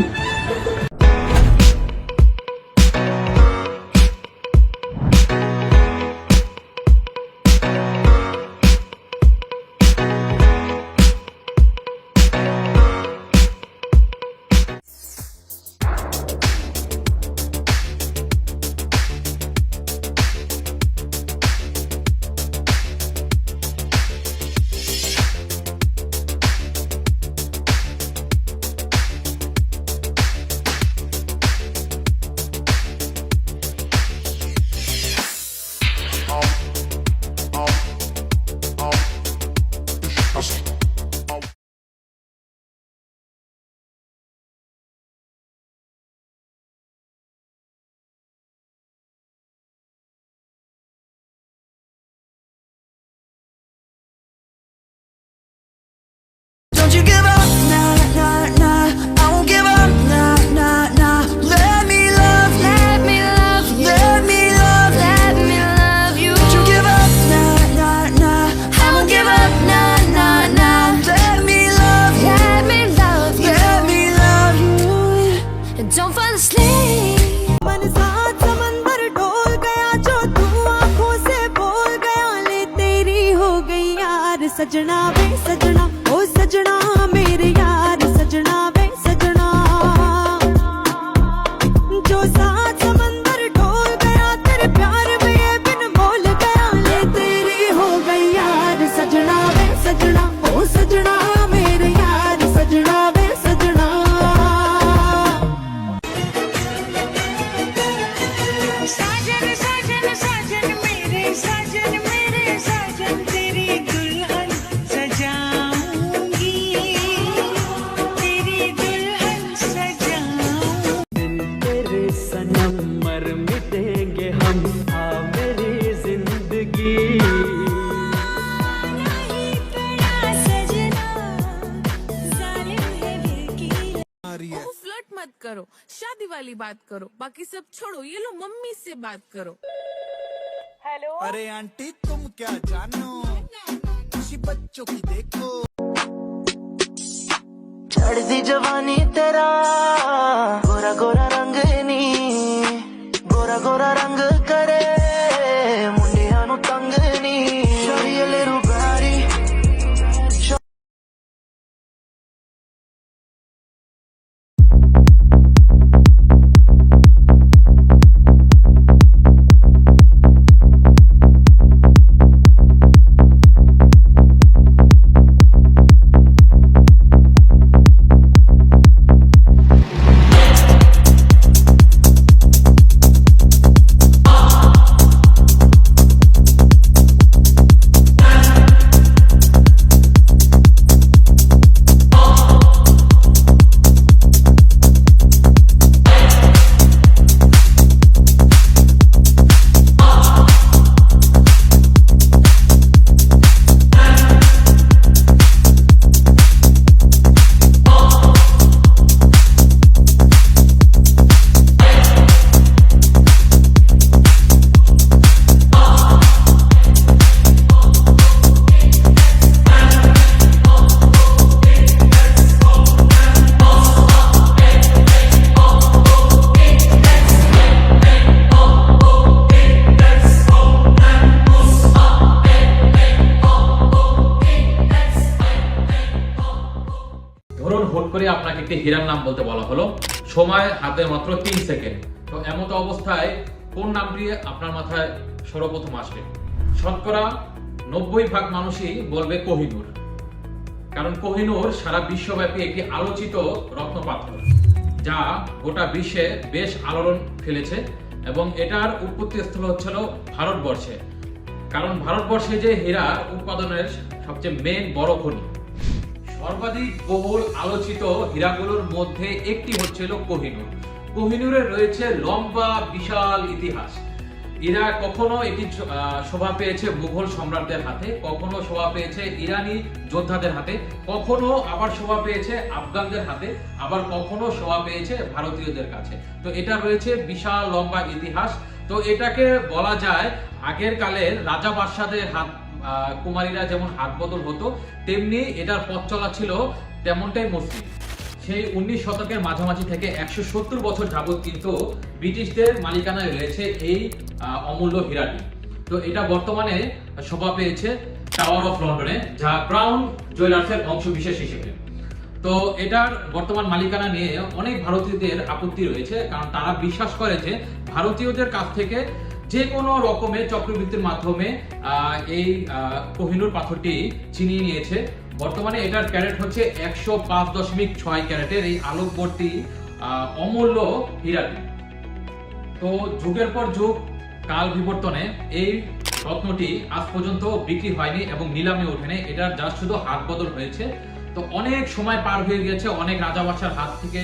Don't you give up, nah, nah, nah. I won't give up, nah, nah, nah. Let me love you. Let me love you. Let me love you. Let me love you. Don't you give up, nah, nah, nah. I won't give up, nah, nah, nah. Let me love you. Let me love you. Let me love you. And don't fall asleep. मन साथ समंदर डोल गया जो तू आंखों से बोल गया ले तेरी हो गई यार सजना वे सजना ओ सजना मेरे यार सजना वे सजना जो साथ समंदर डोल गया तेरे प्यार में ये बिन बोल गया ले तेरी हो गई यार सजना वे सजना ओ सजना मेरे यार सजना वे सजना साजन साजन साजन मेरे साजन तेरी दुल्हन सजाऊंगी, तेरी दुल्हन सजाऊंगी। तेरे सनम मर मिटेंगे हम आ मेरी जिंदगी नहीं पड़ा सजना, जालिम है वकील। ओह, फ्लर्ट मत करो, शादी वाली बात करो, बाकी सब छोड़ो, ये लो मम्मी से बात करो। अरे आंटी तुम क्या जानो, किसी बच्चों की देखो। चढ़ती जवानी तेरा गोरा गोरा रंग नी गोरा गोरा रंग करे मुंडिया नु तंग नी शरीले रुबारी করে আপনাকে একটি হীরার নাম বলতে বলা হলো, সময় হাতে মাত্র 3 সেকেন্ড। তো এমত অবস্থায় কোন নামটি আপনার মাথায় সর্বপ্রথম আসবে? শতকরা 90% মানুষই বলবে কোহিনূর। কারণ কোহিনূর সারা বিশ্বব্যাপী একটি আলোচিত রত্নপাথর, যা গোটা বিশ্বে বেশ আলোড়ন ফেলেছে এবং এটার উৎপত্তি স্থল হচ্ছিল ভারতবর্ষে। কারণ ভারতবর্ষে যে হীরা উৎপাদনের সবচেয়ে মেন বড় খনি। সর্বাধিক বহুল আলোচিত হীরাগুলোর মধ্যে একটি হচ্ছিল কোহিনূর। কোহিনূরের রয়েছে লম্বা বিশাল ইতিহাস। এরা কখনো এটি শোভা পেয়েছে মুঘল সম্রাটদের হাতে, কখনো শোভা পেয়েছে ইরানি যোদ্ধাদের হাতে, কখনো আবার শোভা পেয়েছে আফগানদের হাতে, আবার কখনো শোভা পেয়েছে ভারতীয়দের কাছে। তো এটা রয়েছে বিশাল লম্বা ইতিহাস। তো এটাকে বলা যায় আগের কালের রাজা বাদশাদের হাত, কুমারীরা যেমন হাত বদল হতো, তেমনি এটার পথ চলা ছিল তেমনটাই মসৃণ। সেই 19 শতকের মাঝামাঝি থেকে 170 বছর যাবত কিন্তু ব্রিটিশদের মালিকানায় রয়েছে এই অমূল্য হীরাটি। তো এটা বর্তমানে শোভা পেয়েছে টাওয়ার অফ লন্ডনে, যা ক্রাউন জুয়েলার্সের অংশ বিশেষ হিসেবে। তো এটার বর্তমান মালিকানা নিয়ে অনেক ভারতীয়দের আপত্তি রয়েছে, কারণ তারা বিশ্বাস করে যে ভারতীয়দের কাছ থেকে যে কোনো রকমের চক্রবৃদ্ধির মাধ্যমে এই কোহিনূর পাথরটি ছিনিয়ে নিয়েছে। বর্তমানে এটার ক্যারেট হচ্ছে 105.6 ক্যারেটের এই আলোকবর্তী অমূল্য হীরাটি। তো যুগের পর যুগ কাল বিবর্তনে এই রত্নটি আজ পর্যন্ত বিক্রি হয়নি এবং নিলামে ওঠেনি। এটার জাস্ট শুধু হাত বদল হয়েছে। তো অনেক সময় পার হয়ে গেছে, অনেক রাজা বাদশার হাত থেকে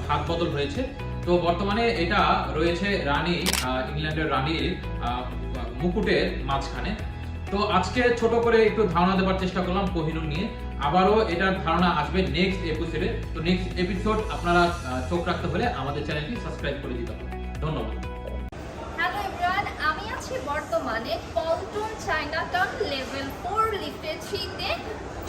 হাত বদল হয়েছে। তো বর্তমানে এটা রয়েছে রানী, ইংল্যান্ডের রানীর মুকুটের মাঝখানে। তো আজকে ছোট করে একটু ধারণা দেওয়ার চেষ্টা করলাম কোহিনূর নিয়ে। আবারও এটার ধারণা আসবে নেক্সট এপিসোডে। তো নেক্সট এপিসোড আপনারা চোখ রাখতে হলে আমাদের চ্যানেলটি সাবস্ক্রাইব করে দিতে হবে। ধন্যবাদ। হ্যালো এভরিওয়ান, আমি আছি বর্তমানে পল্টন চায়নাটাউন লেভেল 4 লিফটের 3 তে,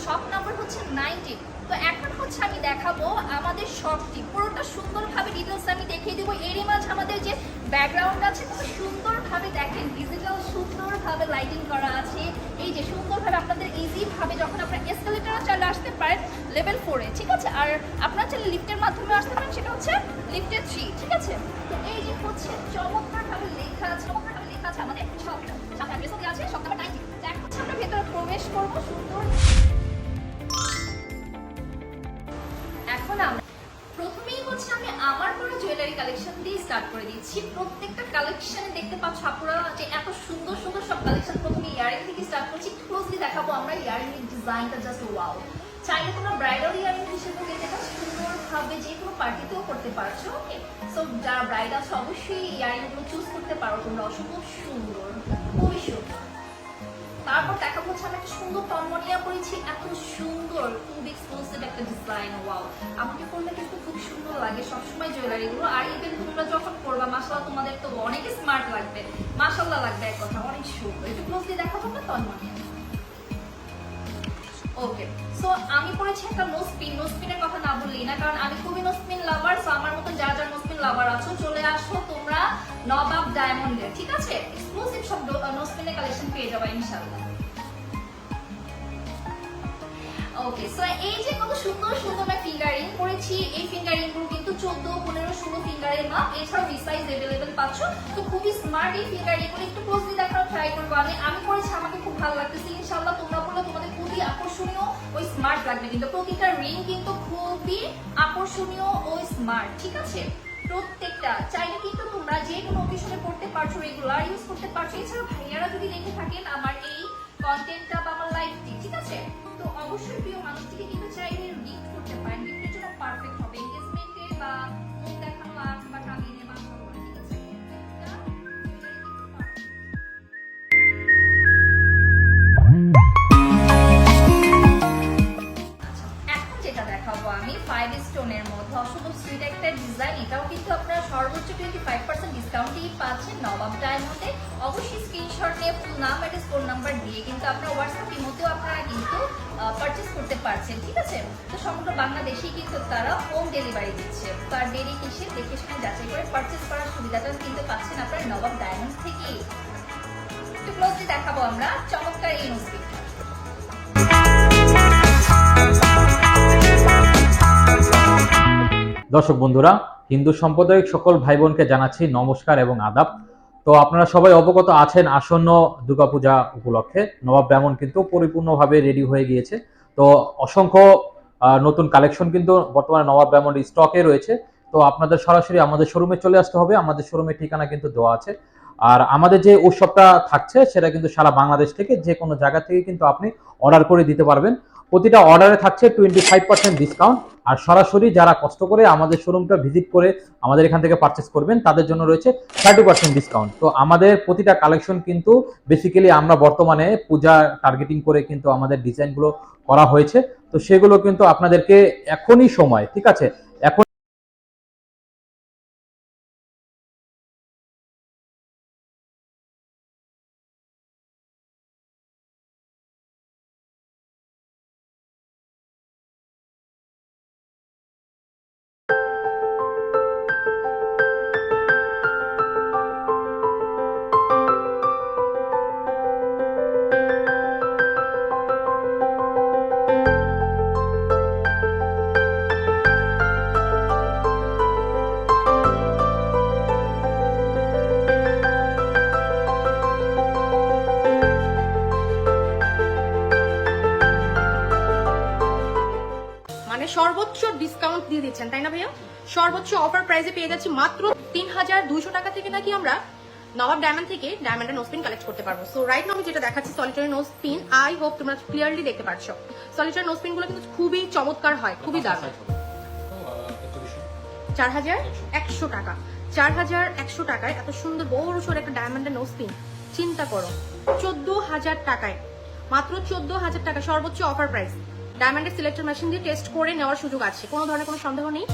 শপ নাম্বার হচ্ছে 90। তো এখন হচ্ছে আমি দেখাবো আমাদের শপটি পুরোটা সুন্দরভাবে ডিটেলস আমি দেখিয়ে দেবো। এরই মাঝে আমাদের যে ব্যাকগ্রাউন্ড আছে খুব সুন্দরভাবে দেখেন, ডিজিটাল সুন্দরভাবে লাইটিং করা আছে। এই যে সুন্দরভাবে আপনাদের ইজিভাবে যখন আপনার এসকেলেটরে চলে আসতে পারেন লেভেল 4-এ, ঠিক আছে। আর আপনার চাইলে লিফটের মাধ্যমে আসতে পারেন, সেটা হচ্ছে লিফটের 3, ঠিক আছে। তো এই যে হচ্ছে চমৎকারভাবে লেখা আছে, আমাদের শপটা, সাথে অ্যাড্রেসও দেওয়া আছে, শপ নাম্বার 90। তো এখন হচ্ছে আমরা ভেতরে প্রবেশ করবো সুন্দর। এখন আমরা প্রথমেই হচ্ছে আমি আমার করা জুয়েলারি কালেকশন দিয়ে স্টার্ট করে দিচ্ছি। প্রত্যেকটা কালেকশনে দেখতে পাচ্ছ আপুরা যে এত সুন্দর সুন্দর সব কালেকশন। প্রথমে ইয়ারিং থেকে স্টার্ট করছি, ক্লোজলি দেখাবো আমরা ইয়ারিং এর ডিজাইনটা, জাস্ট ওয়াও। চাইলে তোমরা ব্রাইডাল ইয়ারিং হিসেবে দেখতে পাচ্ছ, সুন্দরভাবে যে কোনো পার্টিতেও করতে পারছো। ওকে, সো যারা ব্রাইড আছে অবশ্যই ইয়ারিং গুলো চুজ করতে পারো তোমরা। অসম্ভব সুন্দর, খুবই সুন্দর। তারপর দেখা হচ্ছে আমি একটা সুন্দর টনমনিয়া পরেছি, এত সুন্দর, খুব এক্সক্লুসিভ একটা ডিজাইন। ওয়াও, আমাকে পরলে কিন্তু খুব সুন্দর লাগে সবসময় জুয়েলারি গুলো। আর ইভেন তোমরা যখন পরবা মাশাআল্লাহ তোমাদের তো অনেক স্মার্ট লাগবে, মাশাআল্লাহ লাগবে, এক কথা অনেক সুন্দর। একটু ক্লোজলি দেখাবো না টনমনিয়া। ওকে, সো আমি পরেছি একটা নোসপিন। নোসপিনের কথা না বললেই না, কারণ আমি খুবই নোসপিন লাভার। সো আমার মতো যারা যারা নোসপিন লাভার আছো চলে আসো তোমরা নবাব ডায়মন্ডে, ঠিক আছে। এক্সক্লুসিভ সব নোসপিনের কালেকশন পেয়ে যাবে ইনশাআল্লাহ। ওকে, সো এই যে কত সুন্দর সুন্দর আমি ফিঙ্গারিং করেছি। এই ফিঙ্গারিং গুলো কিন্তু 14, 15, 16 ফিঙ্গারের মাপ, এছাড়াও রিসাইজ अवेलेबल পাচ্ছ। তো খুবই স্মার্ট এই ফিঙ্গারিং গুলো, একটু ক্লোজলি দেখার ট্রাই করবো। আমি করেছি, আমাকে খুব ভালো লাগতেছে। ইনশাআল্লাহ তোমরা বললে তোমাদের খুবই আকর্ষণীয় ও স্মার্ট লাগবে। কিন্তু প্রতিটা রিং কিন্তু খুবই আকর্ষণীয় ও স্মার্ট, ঠিক আছে। প্রত্যেকটা চাইলে কিন্তু তোমরা যে কোনো অকেশনে পড়তে পারছো, রেগুলার ইউজ করতে পারছো। এছাড়া ভাইয়ারা যদি দেখে থাকেন আমার এই কন্টেন্টটা বা আমার লাইভটি, ঠিক আছে, তো অবশ্যই প্রিয় মানুষটিকে কিন্তু চাইলে গিফট করতে পারেন। গিফটের জন্য পারফেক্ট হবে, এনগেজমেন্টে বা মুখ দেখানো বা কাবিনে বা সবার, ঠিক আছে। এখন যেটা দেখাবো আমি 5 স্টোনের মধ্যে অসম্ভব সুইট একটা ডিজাইন। এটাও কিন্তু আপনারা সর্বোচ্চ 25% ডিসকাউন্টেই পাচ্ছেন নবাব ডায়মন্ডে। অবশ্যই স্ক্রিনশট নিয়ে ফুল নাম, অ্যাড্রেস, ফোন নাম্বার দিয়ে কিন্তু আপনারা হোয়াটসঅ্যাপ ইমোতেও আপনারা কিন্তু পারচেজ করতে পারছেন, ঠিক আছে। তো সমগ্র বাংলাদেশেই কিন্তু তারা হোম ডেলিভারি দিচ্ছে। তো আর দেরি কিসে, দেখে শুনে যাচাই করে পারচেজ করার সুবিধাটা কিন্তু পাচ্ছেন আপনারা নবাব ডায়মন্ড থেকেই। একটু ক্লোজলি দেখাবো আমরা চমৎকার এই নোসপিনটা। দর্শক বন্ধুরা, হিন্দু সম্প্রদায়িক সকল ভাই বোনকে জানাচ্ছি নমস্কার এবং আদাব। তো আপনারা সবাই অবগত আছেন আসন্ন দুর্গাপূজা উপলক্ষে নবাব ডায়মন্ড কিন্তু পরিপূর্ণভাবে রেডি হয়ে গিয়েছে। তো অসংখ্য নতুন কালেকশন কিন্তু বর্তমানে নবাব ডায়মন্ড স্টকে রয়েছে। তো আপনাদের সরাসরি আমাদের শোরুমে চলে আসতে হবে। আমাদের শোরুমের ঠিকানা কিন্তু দেওয়া আছে। আর আমাদের যে উৎসবটা থাকছে সেটা কিন্তু সারা বাংলাদেশ থেকে যে কোনো জায়গা থেকে কিন্তু আপনি অর্ডার করে দিতে পারবেন। প্রতিটা অর্ডারে থাকছে 25% ডিসকাউন্ট। আর সরাসরি যারা কষ্ট করে আমাদের শোরুমটা ভিজিট করে আমাদের এখান থেকে পারচেস করবেন তাদের জন্য রয়েছে 30% ডিসকাউন্ট। তো আমাদের প্রতিটা কালেকশন কিন্তু বেসিক্যালি আমরা বর্তমানে পূজা টার্গেটিং করে কিন্তু আমাদের ডিজাইনগুলো করা হয়েছে, তো সেগুলো কিন্তু আপনাদেরকে এখনই সময়, ঠিক আছে, এখন মানে সর্বোচ্চ ডিসকাউন্ট দিয়ে দিচ্ছেন তাই না ভাইয়া? সর্বোচ্চ অফার প্রাইসে পেয়ে যাচ্ছি মাত্র 3200 টাকা থেকে নাকি আমরা নবাব ডায়মন্ড থেকে ডায়মন্ডের নোজ পিন কালেক্ট করতে পারবো। সো রাইট নাও আমি যেটা দেখাচ্ছি solitary nose pin, I hope তোমরা ক্লিয়ারলি দেখতে পাচ্ছ। সলিটারি নোজ পিন গুলো কিন্তু খুবই চমৎকার হয়, খুবই দারুণ। 4100 টাকা, 4100 টাকায় এত সুন্দর বড় সড় একটা ডায়মন্ডের নোজ পিন, চিন্তা করো। 14000 টাকায়, মাত্র 14000 টাকা সর্বোচ্চ অফার প্রাইস। ডায়মন্ডের সিলেক্টর মেশিন দিয়ে টেস্ট করে নেওয়ার সুযোগ আছে, কোনো ধরনের কোনো সন্দেহ নেই।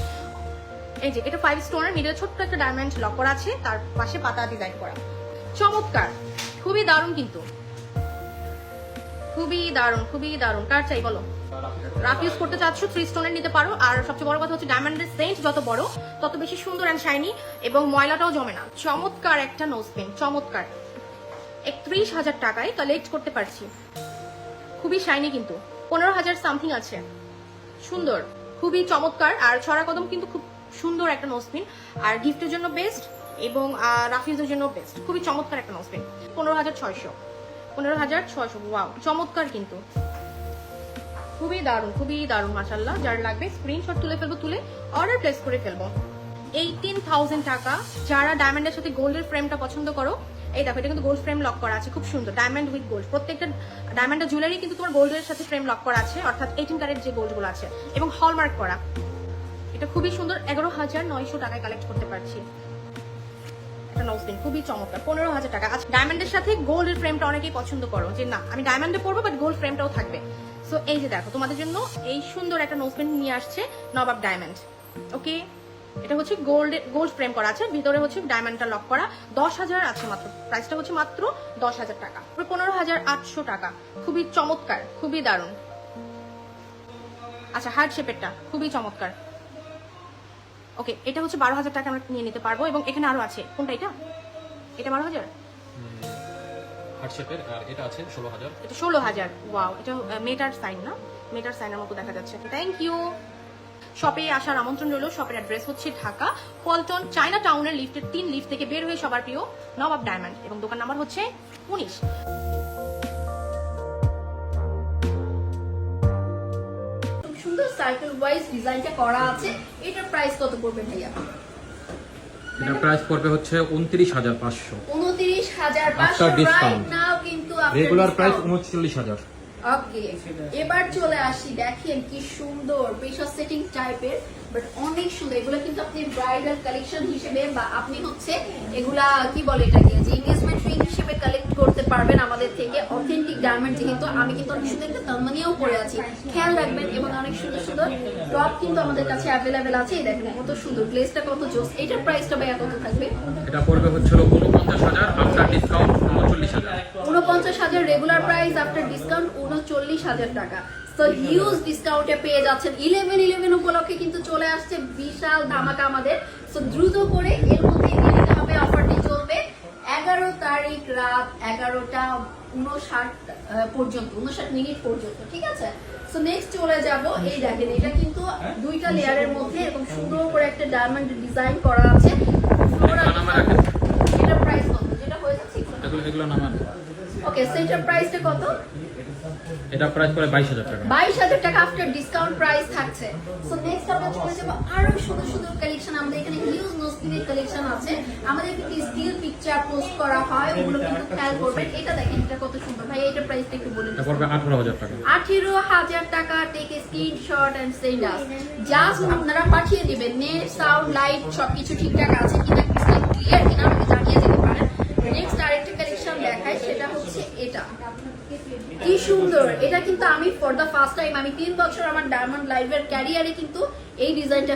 এই যে এটা 5 স্টোনের মিডলে ছোট্ট একটা ডায়মন্ড লক করা আছে, তার পাশে পাতা ডিজাইন করা, চমৎকার, খুবই দারুণ কিন্তু, খুবই দারুণ, খুবই দারুণ। কার চাই বলো? রাফ ইউজ করতে চাচ্ছ 3 স্টোনের নিতে পারো। আর সবচেয়ে বড় কথা হচ্ছে ডায়মন্ডের সেন্ট যত বড় তত বেশি সুন্দর এন্ড শাইনি এবং ময়লাটাও জমে না। চমৎকার একটা নোজ পিন, চমৎকার। 31000 টাকায় কালেক্ট করতে পারছি, খুবই শাইনি কিন্তু। 15000 সামথিং আছে, সুন্দর, খুবই চমৎকার। আর ছড়া কদম কিন্তু খুব সুন্দর একটা নোজ পিন, আর গিফটের জন্য বেস্ট এবং রাফিজের জন্য বেস্ট, খুবই চমৎকার একটা নোজ পিন। 15600, ওয়াও, চমৎকার কিন্তু, খুবই দারুণ, খুবই দারুণ মাশাআল্লাহ। যার লাগবে স্ক্রিনশট তুলে ফেলবো, তুলে অর্ডার প্লেস করে ফেলবো। 18000 টাকা। যারা ডায়মন্ডের সাথে গোল্ডের ফ্রেমটা পছন্দ করো, এই দেখো এটা কিন্তু গোল্ড ফ্রেম লক করা আছে, খুব সুন্দর, ডায়মন্ড উইথ গোল্ড। প্রত্যেকটা ডায়মন্ডের জুয়েলারি কিন্তু তোমার গোল্ডের সাথে ফ্রেম লক করা আছে, অর্থাৎ 18 ক্যারেট যে গোল্ড গুলো আছে এবং হলমার্ক করা। এটা খুবই সুন্দর, 11900 টাকায় কালেক্ট করতে পারছি একটা নোজ পিন, খুবই চমৎকার। 15000 টাকা। আচ্ছা, ডায়মন্ডের সাথে গোল্ডের ফ্রেমটা অনেকেই পছন্দ করো যে না আমি ডায়মন্ডে পরবো বাট গোল্ড ফ্রেমটাও থাকবে। সো এই যে দেখো তোমাদের জন্য এই সুন্দর একটা নোজ পিন নিয়ে আসছে নবাব ডায়মন্ড। ওকে, এটা হচ্ছে গোল্ড ফ্রেম করা আছে, ভিতরে হচ্ছে ডায়মন্ডটা লক করা। 10000 আছে মাত্র, প্রাইসটা হচ্ছে মাত্র 10000 টাকা। 15800 টাকা, খুবই চমৎকার, খুবই দারুণ। আচ্ছা, হার্ট শেপেরটা খুবই চমৎকার। ওকে, এটা হচ্ছে 12000 টাকা আমরা নিয়ে নিতে পারবো এবং এখানে আরো আছে। কোনটা? এটা 12000 হার্ট শেপের, আর এটা আছে 16000। এটা 16000। ওয়াও, এটা মেটার সাইন না, মেটার সাইনের মতো দেখা যাচ্ছে। Thank you. শপে আসার আমন্ত্রণ রইল। শপের অ্যাড্রেস হচ্ছে ঢাকা পল্টন চায়না টাউনের লিফটের 3 লিফট থেকে বের হয়ে সবার প্রিয় নবাব ডায়মন্ড এবং দোকান নাম্বার হচ্ছে 19। খুব সুন্দর সার্কেল ওয়াইজ ডিজাইনটা করা আছে। এটার প্রাইস কত পড়বে ভাইয়া? এটা প্রাইস পড়বে হচ্ছে 29500। 29500 After discount. রাইট নাও কিন্তু রেগুলার প্রাইস 39000। ওকে, এবার চলে আসি। দেখেন কি সুন্দর প্রেশার সেটিং টাইপের, বাট অনেক সুন্দর। এগুলো কিন্তু আপনি ব্রাইডাল কালেকশন হিসেবে বা আপনি হচ্ছে এগুলা কি বলে এটাকে যে এনগেজমেন্ট রিং হিসেবে কালেক্ট করতে পারবেন আমাদের থেকে। অথেন্টিক ডায়মন্ড যেহেতু, আমি কিন্তু অনেক সুন্দর একটা তন্মানিয়াও পরে আছি, খেয়াল রাখবেন। এবং অনেক সুন্দর সুন্দর টপ কিন্তু আমাদের কাছে অ্যাভেলেবেল আছে। এই দেখেন কত সুন্দর, গ্লেজটা কত জোস। এটার প্রাইসটা ভাইয়া কত থাকবে? এটা পড়বে হচ্ছে 49000, after discount 39000। 49000 regular price, after discount 39000 টাকা। সো হিউজ ডিসকাউন্টে পেয়ে যাচ্ছেন। 11/11 উপলক্ষে কিন্তু চলে আসছে বিশাল ধামাকা আমাদের। সো দ্রুত করে এর মধ্যে নিয়ে নিতে হবে। অফারটি চলবে 11 তারিখ রাত 11:59 পর্যন্ত, 59 মিনিট পর্যন্ত, ঠিক আছে? সো নেক্সট চলে যাব। এই দেখেন এটা কিন্তু 2টা লেয়ারের মধ্যে এরকম সুন্দর করে একটা ডায়মন্ড ডিজাইন করা আছে। এটার প্রাইস কত? যেটা হয়ে যাচ্ছে এগুলো নামান। ওকে, সেটার প্রাইসটা কত? এটা প্রাইস করে 22,000 টাকা। 22,000 টাকা আফটার ডিসকাউন্ট প্রাইস থাকছে। সো নেক্সট আমরা চলে যাব আরো সুন্দর সুন্দর কালেকশন। আমাদের এখানে হিউজ নোসপিনের কালেকশন আছে। আমাদের কিন্তু স্টিল পিকচার পোস্ট করা হয়, ওগুলো কিন্তু খেয়াল করবেন। এটা দেখেন, এটা কত সুন্দর ভাই, এটা প্রাইসটা একটু বলুন। এটা পড়বে 18,000 টাকা। 18,000 টাকা। Take screenshot and send us. Just আপনারা পাঠিয়ে দিবেন। নেট, সাউন্ড, লাইট সবকিছু ঠিকঠাক আছে কিনা, ক্লিয়ার কিনা আমাকে জানিয়ে দিতে পারেন। নেক্সট আরেকটা কালেকশন দেখাই, সেটা হচ্ছে এটা। কি সুন্দর! এটা কিন্তু আমি ফর দ্য ফার্স্ট টাইম, আমি 3 বছর আমার ডায়মন্ড লাইভের ক্যারিয়ারে কিন্তু এই ডিজাইনটা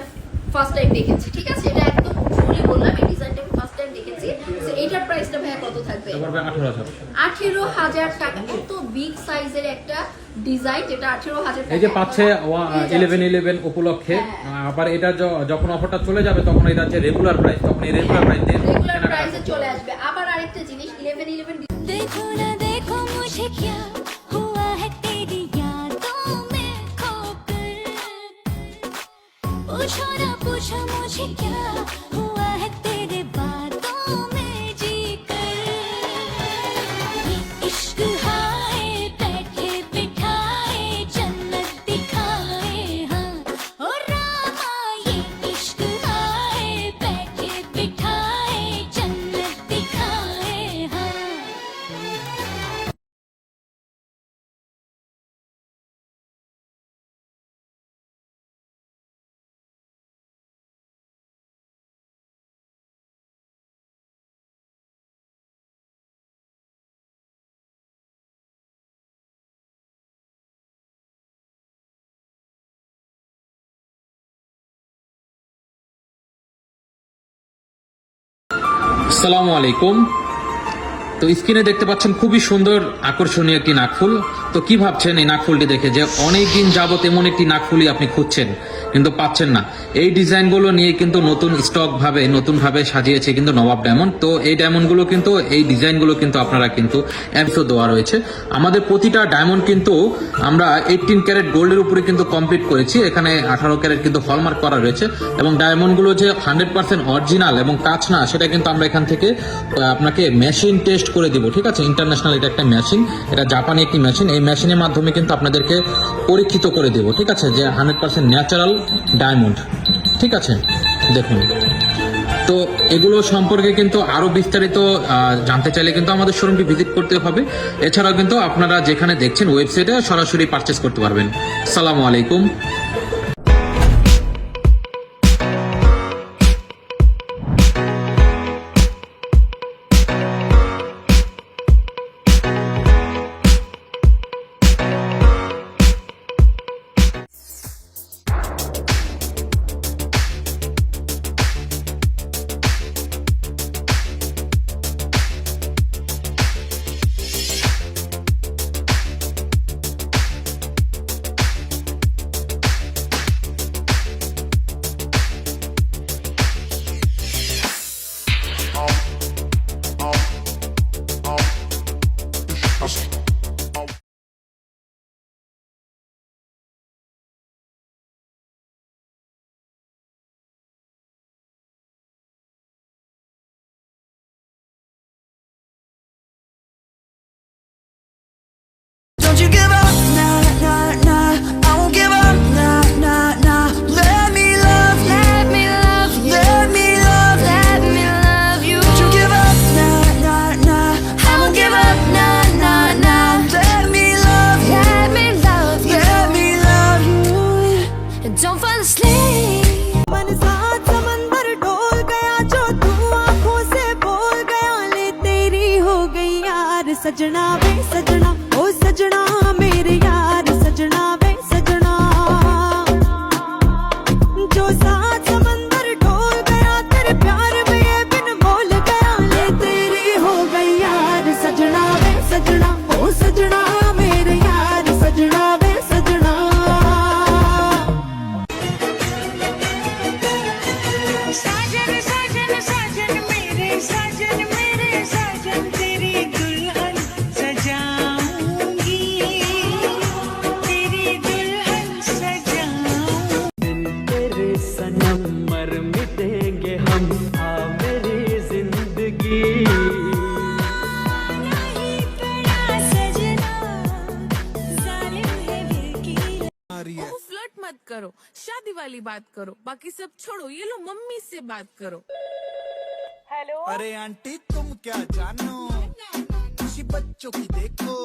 ফার্স্ট টাইম দেখেছি। ঠিক আছে, এটা একদম ট্রুলি বললাম, এই ডিজাইনটা ফার্স্ট টাইম দেখেছি। সো এইটার প্রাইসটা ভাইয়া কত থাকবে? এটা পড়বে 18,000। 18,000 টাকা। এত বিগ সাইজের একটা ডিজাইন, যেটা 18,000 টাকা। এই যে পাচ্ছে 11/11 উপলক্ষে। আবার এটা যখন অফারটা চলে যাবে তখন এটা যে রেগুলার প্রাইস, তখন এই রেগুলার প্রাইস রেগুলার প্রাইসে চলে আসবে। আবার আরেকটা জিনিস, 11/11 देखो ना देखो मुझे क्या हुआ है तेरी यादों में खोकर पूछो ना पूछो मुझे क्या हुआ है तेरे बातों में जीकर ये इश्क हाय बैठे बिठाए जन्नत दिखाए हाँ ओ रामा ये इश्क हाय बैठे बिठाए जन्नत दिखाए हाँ আসসালামু আলাইকুম। তো স্ক্রিনে দেখতে পাচ্ছেন খুবই সুন্দর আকর্ষণীয় একটি নাকফুল। তো কি ভাবছেন এই নাকফুলটি দেখে, যে অনেক দিন যাবত এমন একটি নাকফুলই আপনি খুঁজছেন কিন্তু পাচ্ছেন না? এই ডিজাইনগুলো নিয়ে কিন্তু নতুন ভাবে সাজিয়েছে কিন্তু নবাব ডায়মন্ড। তো এই ডায়মন্ডগুলো কিন্তু, এই ডিজাইনগুলো কিন্তু আপনারা কিন্তু অ্যাপসও দেওয়া রয়েছে। আমাদের প্রতিটা ডায়মন্ড কিন্তু আমরা 18 ক্যারেট গোল্ডের উপরে কিন্তু কমপ্লিট করেছি। এখানে 18 ক্যারেট কিন্তু হলমার্ক করা রয়েছে, এবং ডায়মন্ডগুলো যে 100% অরিজিনাল এবং কাঁচ না, সেটা কিন্তু আমরা এখান থেকে আপনাকে মেশিন টেস্ট করে দিব। ঠিক আছে, ইন্টারন্যাশনাল এটা একটা মেশিন, এটা জাপানি একটি মেশিন। এই মেশিনের মাধ্যমে কিন্তু আপনাদেরকে পরীক্ষিত করে দেব। ঠিক আছে, যে 100% ন্যাচারাল ডায়মন্ড। ঠিক আছে, দেখুন। তো এগুলো সম্পর্কে কিন্তু আরো বিস্তারিত জানতে চাইলে কিন্তু আমাদের শোরুমটি ভিজিট করতে হবে। এছাড়াও কিন্তু আপনারা যেখানে দেখছেন ওয়েবসাইটে সরাসরি পারচেস করতে পারবেন। আসসালামু আলাইকুম। Don't you give up, nah, nah, nah. I won't give up, nah, nah, nah. Let me love you. Let me love you. Let me love you. Let me love you. Don't you give up, nah, nah, nah. I won't give up, nah, nah, nah. Let me love you. Let me love you. Let me love you. Don't fall asleep. मन साथ समंदर डोल गया, जो तू आंखों से बोल गया, ले तेरी हो गई यार सजना वे सजना, ओ सजना मेरे यार सजना वे सजना। जो साथ समंदर डोल गया, तेरे प्यार में ये बिन बोल गया, ले तेरी हो गई यार सजना वे सजना, ओ सजना मेरे यार सजना वे सजना। साजन साजन साजन मेरे साजन तेरी दुल्हन सजाऊं मत करो, शादी वाली बात करो, बाकी सब छोड़ो, ये लो मम्मी से बात करो। अरे आंटी तुम क्या जानो, खुशी बच्चों की देखो।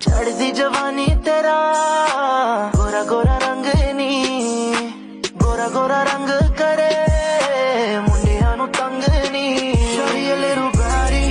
चढ़दी जवानी तेरा गोरा गोरा रंग नी, गोरा गोरा रंग करे मुंडिया नु तंग नी, शरीयले रुबारी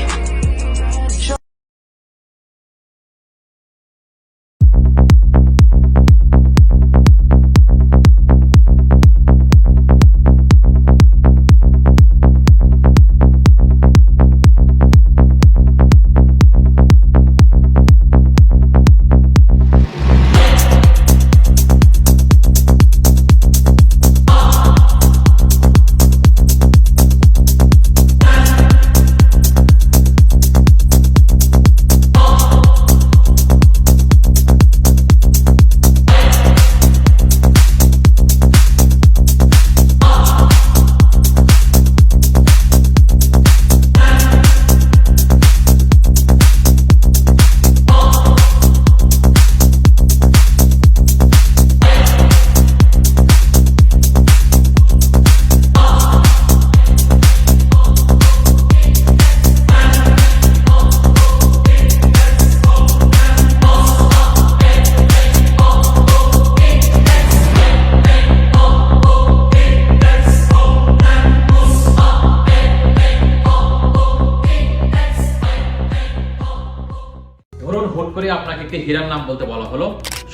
ধরুন হুট করে আপনাকে একটি হীরার নাম বলতে বলা হলো,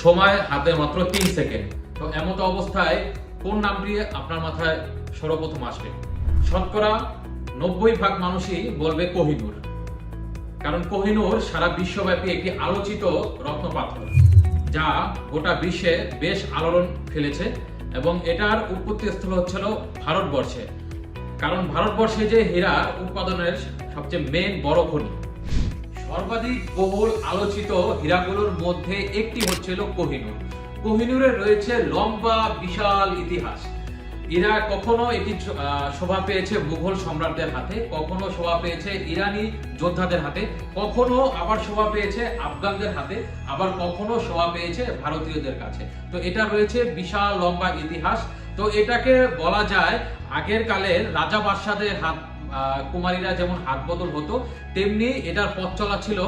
সময় হাতে মাত্র 3 সেকেন্ড। তো এমত অবস্থায় কোন নামটি আপনার মাথায় সর্বপ্রথম আসবে? শতকরা 90% মানুষই বলবে কোহিনূর। কারণ কোহিনূর সারা বিশ্বব্যাপী একটি আলোচিত রত্নপাথর, যা গোটা বিশ্বে বেশ আলোড়ন ফেলেছে এবং এটার উৎপত্তি স্থল হচ্ছিল ভারতবর্ষে। কারণ ভারতবর্ষে যে হীরা উৎপাদনের সবচেয়ে মেন বড় খনি। সর্বাধিক বহুল আলোচিত হীরাগুলোর মধ্যে একটি হচ্ছিল কোহিনূর। কোহিনূরের রয়েছে লম্বা বিশাল ইতিহাস। এরা কখনো এটি শোভা পেয়েছে মুঘল সম্রাটদের হাতে, কখনো শোভা পেয়েছে ইরানি যোদ্ধাদের হাতে, কখনো আবার শোভা পেয়েছে আফগানদের হাতে, আবার কখনো শোভা পেয়েছে ভারতীয়দের কাছে। তো এটা রয়েছে বিশাল লম্বা ইতিহাস। তো এটাকে বলা যায় আগের কালের রাজা বাদশাদের হাত, কুমারীরা যেমন হাত বদল হতো, তেমনি এটার পথ চলা ছিল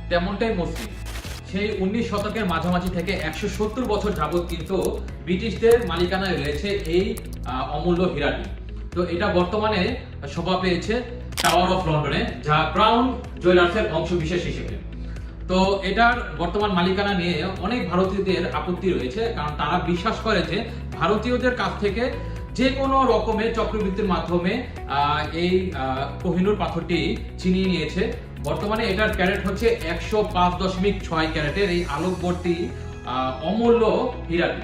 তেমনটাই মসৃণ। সেই 19 শতকের মাঝামাঝি থেকে 170 বছর যাবত কিন্তু ব্রিটিশদের মালিকানায় রয়েছে এই অমূল্য হীরাটি। তো এটা বর্তমানে শোভা পেয়েছে টাওয়ার অফ লন্ডনে, যা ক্রাউন জুয়েলার্সের অংশ বিশেষ হিসেবে। তো এটার বর্তমান মালিকানা নিয়ে অনেক ভারতীয়দের আপত্তি রয়েছে, কারণ তারা বিশ্বাস করে যে ভারতীয়দের কাছ থেকে যে কোনো রকমের চক্রবৃদ্ধির মাধ্যমে এই কোহিনূর পাথরটি ছিনিয়ে নিয়েছে। বর্তমানে এটার ক্যারেট হচ্ছে 105.6 ক্যারেটের এই আলোকবর্তী অমূল্য হীরাটি।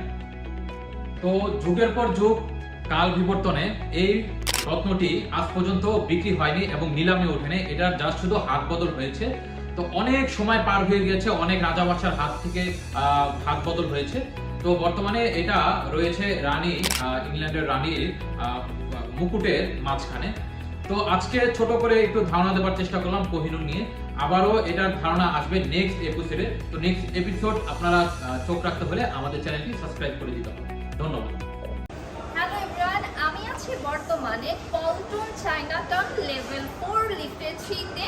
তো যুগের পর যুগ কাল বিবর্তনে এই রত্নটি আজ পর্যন্ত বিক্রি হয়নি এবং নিলামে ওঠেনি। এটার যা শুধু হাত বদল হয়েছে। তো অনেক সময় পার হয়ে গেছে, অনেক রাজা বাদশার হাত থেকে হাত বদল হয়েছে। তো বর্তমানে এটা রয়েছে রানী, ইংল্যান্ডের রানীর মুকুটের মাঝখানে। তো আজকে ছোট করে একটু ধারণা দেওয়ার চেষ্টা করলাম কোহিনূর নিয়ে। আবারও এটার ধারণা আসবে নেক্সট এপিসোডে। তো নেক্সট এপিসোড আপনারা চোখ রাখতে হলে আমাদের চ্যানেলটি সাবস্ক্রাইব করে দিতে হবে। ধন্যবাদ। হ্যালো এভরিওয়ান, আমি আছি বর্তমানে পল্টন চায়নাটাউন লেভেল 4 লিফটে 3 তে,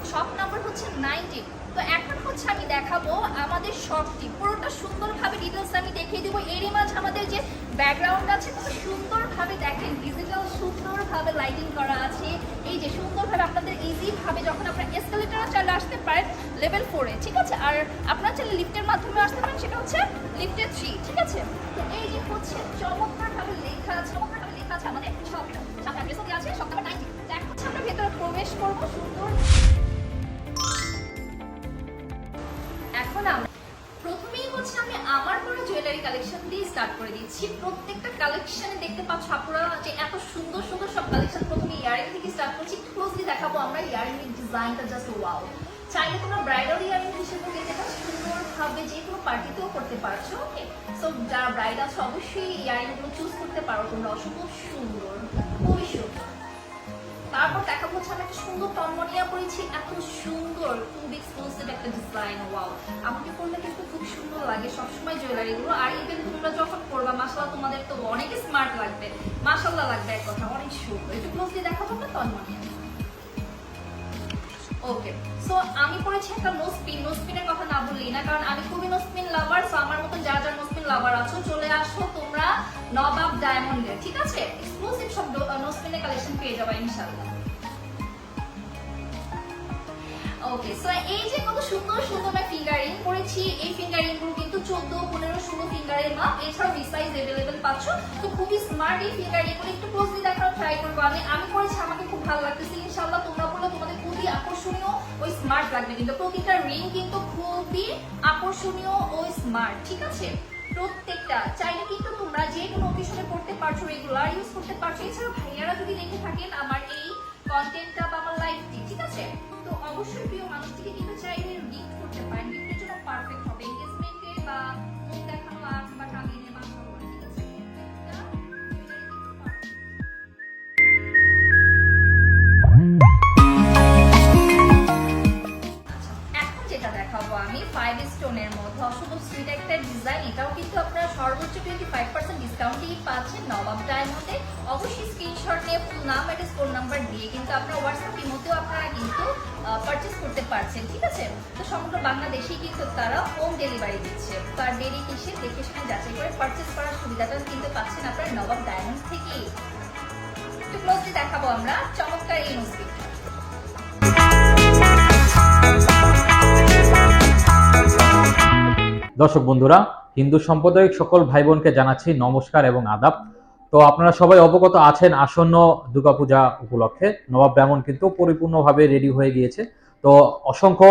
শপ নাম্বার হচ্ছে 19। তো এখন হচ্ছে আমি দেখাবো আমাদের শপটি পুরোটা সুন্দরভাবে ডিটেলস আমি দেখিয়ে দেবো। এরই মাঝে আমাদের যে ব্যাকগ্রাউন্ড আছে খুব সুন্দরভাবে দেখেন, ডিজিটাল সুন্দরভাবে লাইটিং করা আছে। এই যে সুন্দরভাবে আপনাদের ইজিভাবে যখন আপনার এসকেলেটরে চলে আসতে পারেন লেভেল 4-এ, ঠিক আছে। আর আপনার চাইলে লিফটের মাধ্যমে আসতে পারেন, সেটা হচ্ছে লিফটে 3, ঠিক আছে। তো এই যে হচ্ছে চমৎকারভাবে লেখা আছে আমাদের শপটা, সামনে অ্যাড্রেসও দেওয়া আছে, শপ নাম্বার 19। তো এখন হচ্ছে আমরা ভেতরে প্রবেশ করবো সুন্দর। এখন আমরা প্রথমেই হচ্ছে আমি আমার কোনো জুয়েলারি কালেকশন দিয়ে স্টার্ট করে দিচ্ছি। প্রত্যেকটা কালেকশনে দেখতে পাচ্ছ আপুরা যে এত সুন্দর সুন্দর সব কালেকশন। প্রথমে ইয়ারিং থেকে স্টার্ট করছি, ক্লোজলি দেখাবো আমরা। ইয়ারিং এর ডিজাইনটা জাস্ট ওয়াও। চাইলে তোমরা ব্রাইডাল ইয়ারিং হিসেবে নিতে পারো, সুন্দরভাবে যে কোনো পার্টিতেও করতে পারছো। ওকে, সো যারা ব্রাইড আছে অবশ্যই ইয়ারিং গুলো চুজ করতে পারো তোমরা। খুব সুন্দর, খুবই সুন্দর। তারপর দেখা হচ্ছে আমি একটা সুন্দর টমনিয়া পরেছি, এত সুন্দর, খুব এক্সক্লুসিভ একটা ডিজাইন। ওয়াও, আমাকে পরলে কিন্তু খুব সুন্দর লাগে সবসময় জুয়েলারি গুলো। আর ইভেন তোমরা যখন পরবা মাশাআল্লাহ তোমাদের তো অনেক স্মার্ট লাগবে, মাশাআল্লাহ লাগবে, এক কথা অনেক সুন্দর। একটু ক্লোজলি দেখাবো না তো মনে। ওকে, সো আমি পরেছি একটা নোজপিনের কথা না বললেই না, কারণ আমি খুবই নোজপিন লাভার। সো আমার মতো যারা নোজপিন লাভার আছো চলে আসো তোমরা নবাব ডায়মন্ডে, ঠিক আছে? এক্সক্লুসিভ সব নোজপিনের কালেকশন পেয়ে যাবে ইনশাআল্লাহ। ওকে, সো এই যে কত সুন্দর সুন্দর আমি ফিঙ্গারিং করেছি, এই ফিঙ্গারিং গুলো কিন্তু 14, 15, 16 ফিঙ্গারের মাপ, এছাড়াও ভি সাইজ अवेलेबल পাচ্ছ। তো খুবই স্মার্ট এই ফিঙ্গারিং গুলো, একটু ক্লোজলি দেখার ট্রাই করব। আমি করেছি, আমাকে খুব ভালো লাগতেছে। ইনশাআল্লাহ তোমরা বললে তোমাদের খুবই আকর্ষণীয় ও স্মার্ট লাগবে, কিন্তু প্রতিটা রিং কিন্তু খুবই আকর্ষণীয় ও স্মার্ট, ঠিক আছে? প্রত্যেকটা চাইলে কিন্তু তোমরা যে কোনো অকেশনে পড়তে পারছো, রেগুলার ইউজ করতে পারছো। এছাড়াও ভাইয়ারা যদি দেখে থাকেন আমার এই কন্টেন্টটা বা আমার লাইভটি, ঠিক আছে, তো অবশ্যই প্রিয় মানুষটিকে কিন্তু চাইলে গিফট করতে পারেন। গিফটের জন্য পারফেক্ট হবে, এনগেজমেন্টে বা মুখ দেখানো বা কাবিনে বা ঠিক আছে। এখন যেটা দেখাবো আমি 5 স্টোনের মধ্যে অসম্ভব সুইট একটা ডিজাইন। এটাও কিন্তু আপনারা সর্বোচ্চ 25% ডিসকাউন্টেই পাচ্ছেন নবাব ডায়মন্ডে। অবশ্যই স্ক্রিনশট নিয়ে ফুল নাম, অ্যাড্রেস, ফোন নাম্বার দিয়ে কিন্তু আপনারা হোয়াটসঅ্যাপ ইমোতেও আপনারা কিন্তু পারচেজ করতে পারছেন, ঠিক আছে? তো সমগ্র বাংলাদেশেই কিন্তু তারা হোম ডেলিভারি দিচ্ছে। তার দেরি কিসে, দেখে শুনে যাচাই করে পারচেজ করার সুবিধাটা কিন্তু পাচ্ছেন আপনারা নবাব ডায়মন্ড থেকেই। একটু ক্লোজলি দেখাবো আমরা চমৎকার এই নোজপিনটা। দর্শক বন্ধুরা, হিন্দু সম্প্রদায়িক সকল ভাই বোনকে জানাচ্ছি নমস্কার এবং আদাব। তো আপনারা সবাই অবগত আছেন আসন্ন দুর্গাপূজা উপলক্ষে নবাব ডায়মন্ড কিন্তু পরিপূর্ণভাবে রেডি হয়ে গিয়েছে। তো অসংখ্য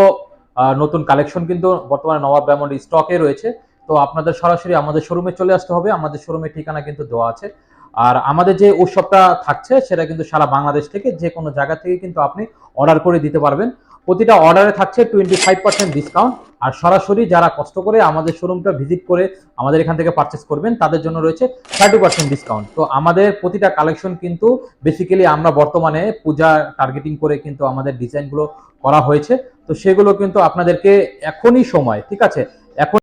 নতুন কালেকশন কিন্তু বর্তমানে নবাব ডায়মন্ড স্টকে রয়েছে। তো আপনাদের সরাসরি আমাদের শোরুমে চলে আসতে হবে। আমাদের শোরুমের ঠিকানা কিন্তু দেওয়া আছে। আর আমাদের যে উৎসবটা থাকছে সেটা কিন্তু সারা বাংলাদেশ থেকে যে কোনো জায়গা থেকে কিন্তু আপনি অর্ডার করে দিতে পারবেন। প্রতিটা অর্ডারে থাকছে 25% ডিসকাউন্ট। আর সরাসরি যারা কষ্ট করে আমাদের শোরুমটা ভিজিট করে আমাদের এখান থেকে পারচেস করবেন তাদের জন্য রয়েছে 30% ডিসকাউন্ট। তো আমাদের প্রতিটা কালেকশন কিন্তু বেসিক্যালি আমরা বর্তমানে পূজা টার্গেটিং করে কিন্তু আমাদের ডিজাইনগুলো করা হয়েছে। তো সেগুলো কিন্তু আপনাদেরকে এখনই সময়, ঠিক আছে, এখন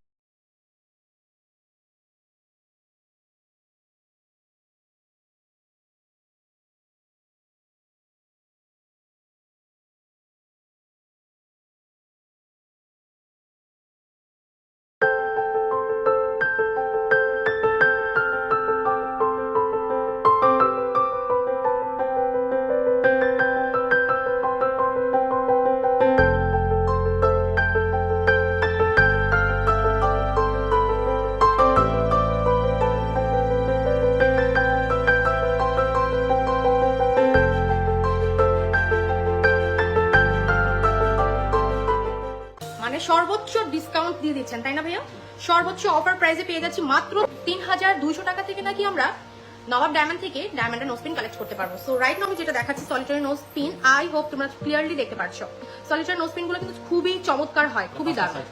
মানে সর্বোচ্চ ডিসকাউন্ট দিয়ে দিচ্ছেন, তাই না ভাইয়া? সর্বোচ্চ অফার প্রাইসে পেয়ে যাচ্ছি মাত্র 3200 টাকা থেকে নাকি আমরা নবাব ডায়মন্ড থেকে ডায়মন্ডের নোজপিন কালেক্ট করতে পারবো। সো রাইট নাও যেটা দেখাচ্ছি সলিটারি নোজপিন, আই হোপ তোমরা ক্লিয়ারলি দেখতে পাচ্ছো। সলিটারি নোজপিন গুলো কিন্তু খুবই চমৎকার হয়, খুবই দারুণ।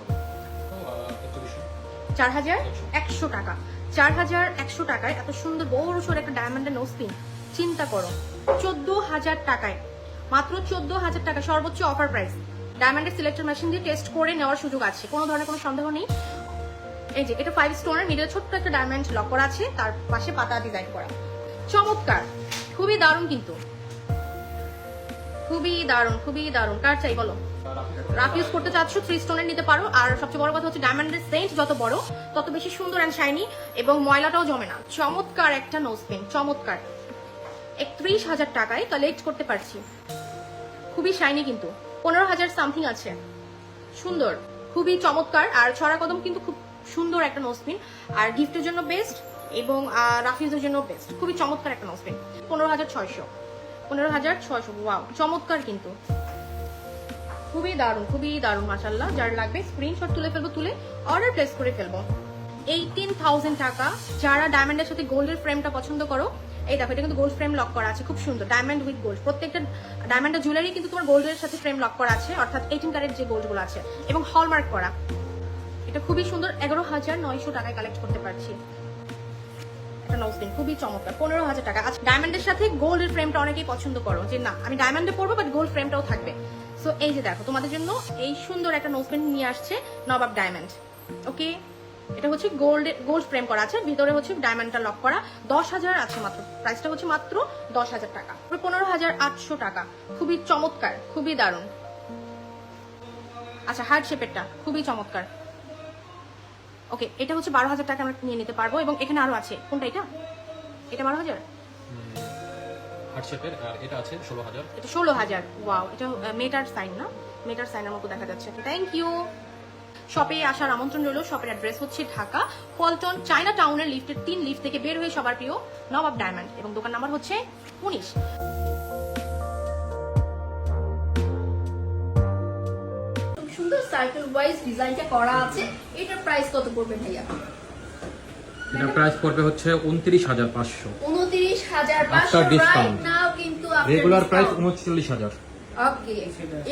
4100 টাকা, 4100 টাকায় এত সুন্দর বড় সড় একটা ডায়মন্ডের নোজপিন, চিন্তা করো। 14000 টাকায়, মাত্র 14000 টাকা সর্বোচ্চ অফার প্রাইস। ডায়মন্ডের সিলেক্টর মেশিন দিয়ে টেস্ট করে নেওয়ার সুযোগ আছে, কোনো ধরনের কোনো সন্দেহ নেই। এই যে এটা 5 স্টোনের মিডলে ছোট্ট একটা ডায়মন্ড লক করা আছে, তার পাশে পাতা ডিজাইন করা, চমৎকার, খুবই দারুণ, কিন্তু খুবই দারুণ, খুবই দারুণ। কার চাই বলো? রাফ ইউজ করতে চাচ্ছ 3 স্টোনের নিতে পারো। আর সবচেয়ে বড় কথা হচ্ছে ডায়মন্ডের সেন্ট যত বড় তত বেশি সুন্দর এন্ড শাইনি এবং ময়লাটাও জমে না। চমৎকার একটা নোজপিন, চমৎকার। 31000 টাকায় কালেক্ট করতে পারছি, খুবই শাইনি, কিন্তু 15000 সামথিং আছে, সুন্দর, খুবই চমৎকার। আর ছড়া কদম কিন্তু খুব সুন্দর একটা নোজপিন, আর গিফটের জন্য বেস্ট এবং রাফিউজের জন্য বেস্ট, খুবই চমৎকার একটা নোজপিন। 15600, ওয়াও, চমৎকার, কিন্তু খুবই দারুণ, খুবই দারুণ, মাশাআল্লাহ। যার লাগবে স্ক্রিনশট তুলে ফেলবো, তুলে অর্ডার প্লেস করে ফেলবো। 18000 টাকা। যারা ডায়মন্ডের সাথে গোল্ডের ফ্রেমটা পছন্দ করো, এই দেখো এটা কিন্তু গোল্ড ফ্রেম লক করা আছে, খুব সুন্দর, ডায়মন্ড উইথ গোল্ড। প্রত্যেকটা ডায়মন্ডের জুয়েলারি কিন্তু তোমার গোল্ডের সাথে ফ্রেম লক করা আছে, অর্থাৎ 18 ক্যারেট যে গোল্ড গুলো আছে, এবং হলমার্ক করা। এটা খুবই সুন্দর, 11900 টাকায় কালেক্ট করতে পারছি একটা নোজপিন, খুবই চমৎকার। 15000 টাকা। আচ্ছা, ডায়মন্ডের সাথে গোল্ডের ফ্রেমটা অনেকেই পছন্দ করো, যে না আমি ডায়মন্ডে পরবো বাট গোল্ড ফ্রেমটাও থাকবে। সো এই যে দেখো তোমাদের জন্য এই সুন্দর একটা নোজপিন নিয়ে আসছে নবাব ডায়মন্ড। ওকে, এটা হচ্ছে গোল্ড ফ্রেম করা আছে, ভিতরে হচ্ছে ডায়মন্ডটা লক করা। 10,000 আছে মাত্র, প্রাইসটা হচ্ছে মাত্র 10,000 টাকা, 15,800 টাকা। খুবই চমৎকার, খুবই দারুণ। আচ্ছা, হার্ট শেপেরটা খুবই চমৎকার। ওকে, এটা হচ্ছে 12,000 টাকা আমরা নিয়ে নিতে পারবো। এবং এখানে আরো আছে, কোনটা এটা? এটা 12,000, হার্ট শেপের, আর এটা আছে 16,000। এটা 16,000। ওয়াও, এটা মেটার সাইন না, মেটার সাইনের মতো দেখা যাচ্ছে। Thank you. শপে আসার আমন্ত্রণ রইল। শপের অ্যাড্রেস হচ্ছে ঢাকা পল্টন চায়না টাউনের লিফটের 3 লিফট থেকে বের হয়ে সবার প্রিয় নবাব ডায়মন্ড, এবং দোকান নাম্বার হচ্ছে 19। সুন্দর সার্কেল ওয়াইজ ডিজাইনটা করা আছে। এটার প্রাইস কত পড়বে ভাইয়া? এটা প্রাইস পড়বে হচ্ছে 29,500। 29,500 After discount. রাইট নাও, কিন্তু রেগুলার প্রাইস 39,000। ওকে,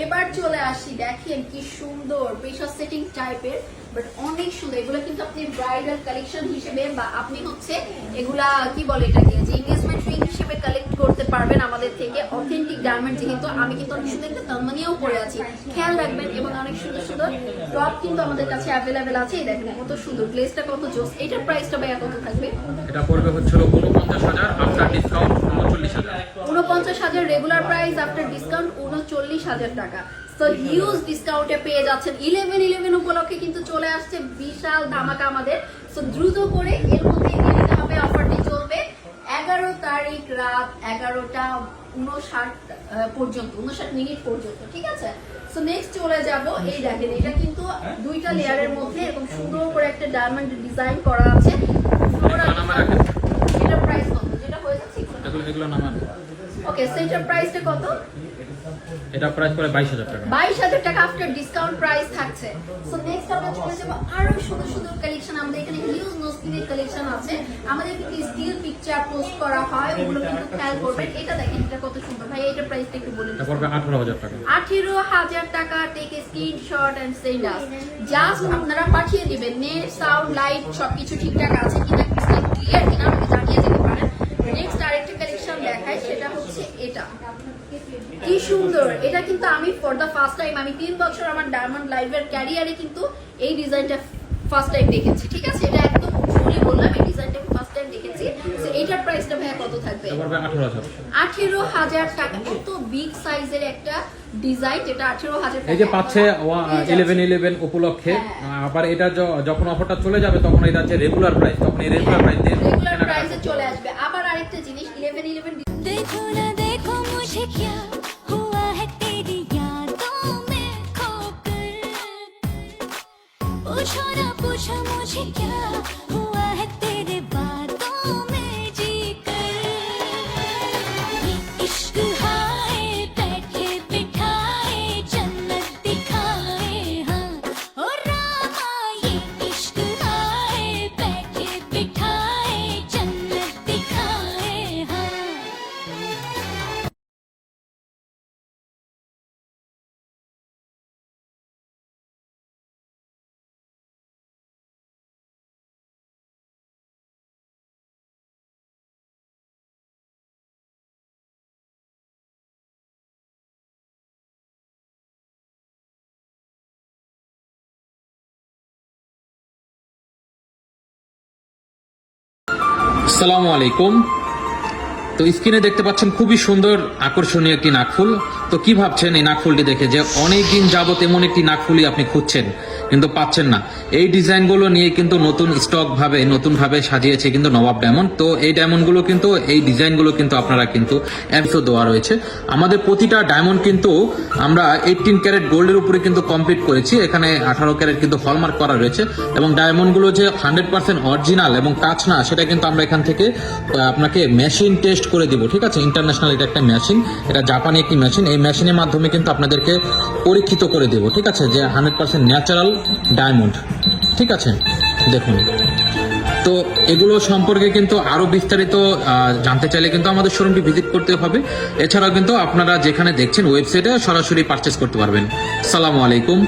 এবার চলে আসি। দেখেন কি সুন্দর প্রেশার সেটিং টাইপের, বাট অনেক সুন্দর। এগুলো কিন্তু আপনি ব্রাইডাল কালেকশন হিসেবে, বা আপনি হচ্ছে এগুলা কি বলে এটাকে, যে এনগেজমেন্ট রিং হিসেবে কালেক্ট করতে পারবেন আমাদের থেকে। অথেন্টিক ডায়মন্ড, যেহেতু আমি কিন্তু অনেক সুন্দর একটা তালমানিয়াও পরে আছি, খেয়াল রাখবেন। এবং অনেক সুন্দর সুন্দর টপ কিন্তু আমাদের কাছে অ্যাভেলেবেল আছে। এই দেখেন কত সুন্দর, গ্লেজটা কত জোস। এটার প্রাইসটা ভাইয়া কত থাকবে? এটা পড়বে হচ্ছে 49,000, after discount 39,000। 49,000 regular price, after discount 39,000 টাকা। তো হিউজ ডিসকাউন্টে পেয়ে যাচ্ছেন। 11/11 উপলক্ষে কিন্তু চলে আসছে বিশাল ধামাকা আমাদের। সো দ্রুত করে এর মধ্যে নিয়ে নিতে হবে। অফারটি চলবে 11 তারিখ রাত 11:59 পর্যন্ত, 59 মিনিট পর্যন্ত, ঠিক আছে? সো নেক্সট চলে যাব। এই দেখেন, এটা কিন্তু 2টা লেয়ারের মধ্যে এরকম সুন্দর করে একটা ডায়মন্ড ডিজাইন করা আছে। এটা প্রাইস কত? যেটা হয়ে যাচ্ছে এগুলো নামান। ওকে, সো এটার প্রাইসটা কত? এটা প্রাইস পড়ে 22,000 টাকা। 22,000 টাকা আফটার ডিসকাউন্ট প্রাইস থাকছে। সো নেক্সট আমরা চলে যাব আরো সুন্দর সুন্দর কালেকশন। আমাদের এখানে হিউজ নোসপিনের কালেকশন আছে। আমাদের কিন্তু স্টিল পিকচার পোস্ট করা হয়, ওগুলো কিন্তু খেয়াল করবেন। এটা দেখেন, এটা কত সুন্দর ভাই। এটার প্রাইসটা একটু বলুন। এটা পড়বে 18,000 টাকা। 18,000 টাকা। Take a screenshot and send us. Just আপনারা পাঠিয়ে দিবেন নেট, সাউন্ড, লাইট সবকিছু ঠিকঠাক আছে কিনা, ক্লিয়ার কিনা আমাকে জানিয়ে দিতে পারেন। নেক্সট আরেকটা কালেকশন দেখায়, সেটা হচ্ছে এটা। কি সুন্দর! এটা কিন্তু আমি ফর দা ফার্স্ট টাইম, আমি 3 বছর আমার ডায়মন্ড লাইভের ক্যারিয়ারে কিন্তু এই ডিজাইনটা ফার্স্ট টাইম দেখেছি, ঠিক আছে? এটা একদম বলে বললাম, এই ডিজাইনটা ফার্স্ট টাইম দেখেছি। সো এটার প্রাইসটা ভাইয়া কত থাকবে? এটা পড়বে 18,000। 18,000 টাকা। এত বিগ সাইজের একটা ডিজাইন, যেটা 18,000 টাকা। এই যে পাচ্ছে 11/11 উপলক্ষে। আবার এটা যখন অফারটা চলে যাবে তখন এটা যে রেগুলার প্রাইস, তখন এই রেগুলার প্রাইস দিয়ে রেগুলার প্রাইসে চলে আসবে। আবার আরেকটা জিনিস, 11/11 देखो ना देखो मुझे क्या हुआ है तेरी यादों में खोकर पूछो ना पूछो मुझे क्या हुआ है तेरे बातों में जीकर ये इश्क हाय बैठे बिठाए जन्नत दिखाए हाँ ओ रामा ये इश्क हाय बैठे बिठाए जन्नत दिखाए हाँ আসসালামু আলাইকুম। তো স্ক্রিনে দেখতে পাচ্ছেন খুবই সুন্দর আকর্ষণীয় একটি নাকফুল। তো কি ভাবছেন এই নাকফুলটি দেখে, যে অনেকদিন যাবত এমন একটি নাকফুলই আপনি খুঁজছেন কিন্তু পাচ্ছেন না? এই ডিজাইনগুলো নিয়ে কিন্তু নতুন ভাবে সাজিয়েছে কিন্তু নবাব ডায়মন্ড। তো এই ডায়মন্ডগুলো কিন্তু, এই ডিজাইনগুলো কিন্তু আপনারা কিন্তু অ্যাপসও দেওয়া রয়েছে। আমাদের প্রতিটা ডায়মন্ড কিন্তু আমরা 18 ক্যারেট গোল্ডের উপরে কিন্তু কমপ্লিট করেছি। এখানে 18 ক্যারেট কিন্তু হলমার্ক করা রয়েছে, এবং ডায়মন্ডগুলো যে 100% অরিজিনাল এবং কাঁচ না, সেটা কিন্তু আমরা এখান থেকে আপনাকে মেশিন টেস্ট করে দিব, ঠিক আছে? ইন্টারন্যাশনাল এটা একটা মেশিন, এটা জাপানি একটি মেশিন। এই মেশিনের মাধ্যমে কিন্তু আপনাদেরকে পরীক্ষিত করে দেব, ঠিক আছে, যে 100% ন্যাচারাল ডায়মন্ড, ঠিক আছে? দেখুন, তো এগুলো সম্পর্কে কিন্তু আরো বিস্তারিত জানতে চাইলে কিন্তু আমাদের শোরুমটি ভিজিট করতে হবে। এছাড়াও কিন্তু আপনারা যেখানে দেখছেন ওয়েবসাইটে সরাসরি পারচেস করতে পারবেন। আসসালামু আলাইকুম।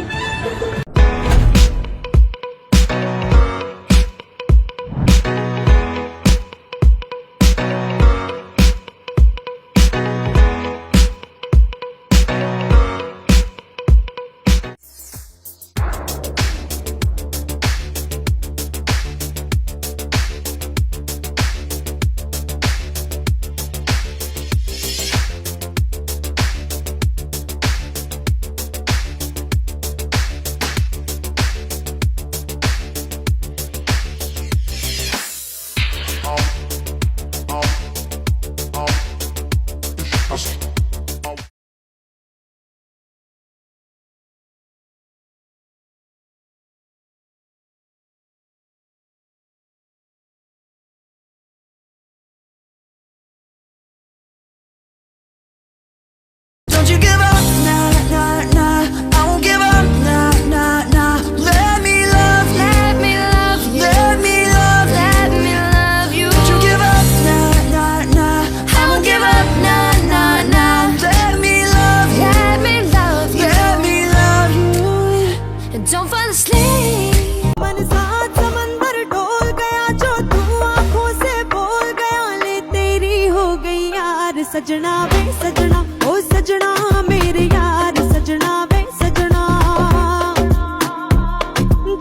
मन साथ समंदर डोल गया जो तू आंखों से बोल गया ले तेरी हो गई यार सजना वे सजना ओ सजना मेरे यार सजना वे सजना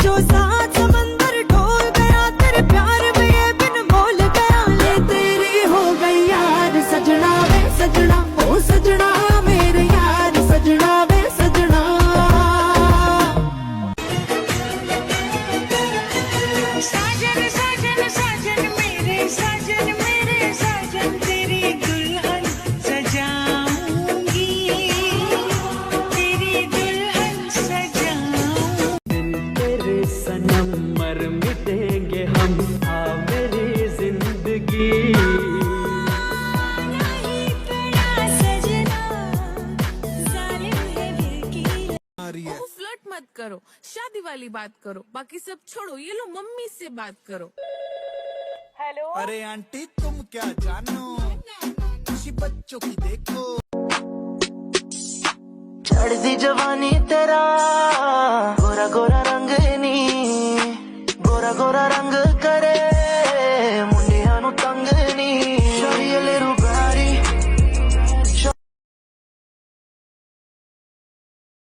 जो साथ समंदर डोल गया तेरे प्यार में ये बिन बोल गया ले तेरी हो गई यार सजना वे सजना ओ सजना मेरे यार सजना वे सजना साजन साजन साजन मेरे साजन तेरी दुल्हन सजाऊंगी तेरी दुल्हन सजाऊंगी तेरे सनम मर मिटेंगे हम आ मेरी जिंदगी नहीं पड़ा सजना जालिम है दिल की फ्लर्ट मत करो, शादी वाली बात करो, बाकी सब छोड़ो, ये लो मम्मी से बात करो। अरे आंटी तुम क्या जानो किसी बच्चों की देखो चढ़ती जवानी तेरा गोरा गोरा रंग नी गोरा गोरा रंग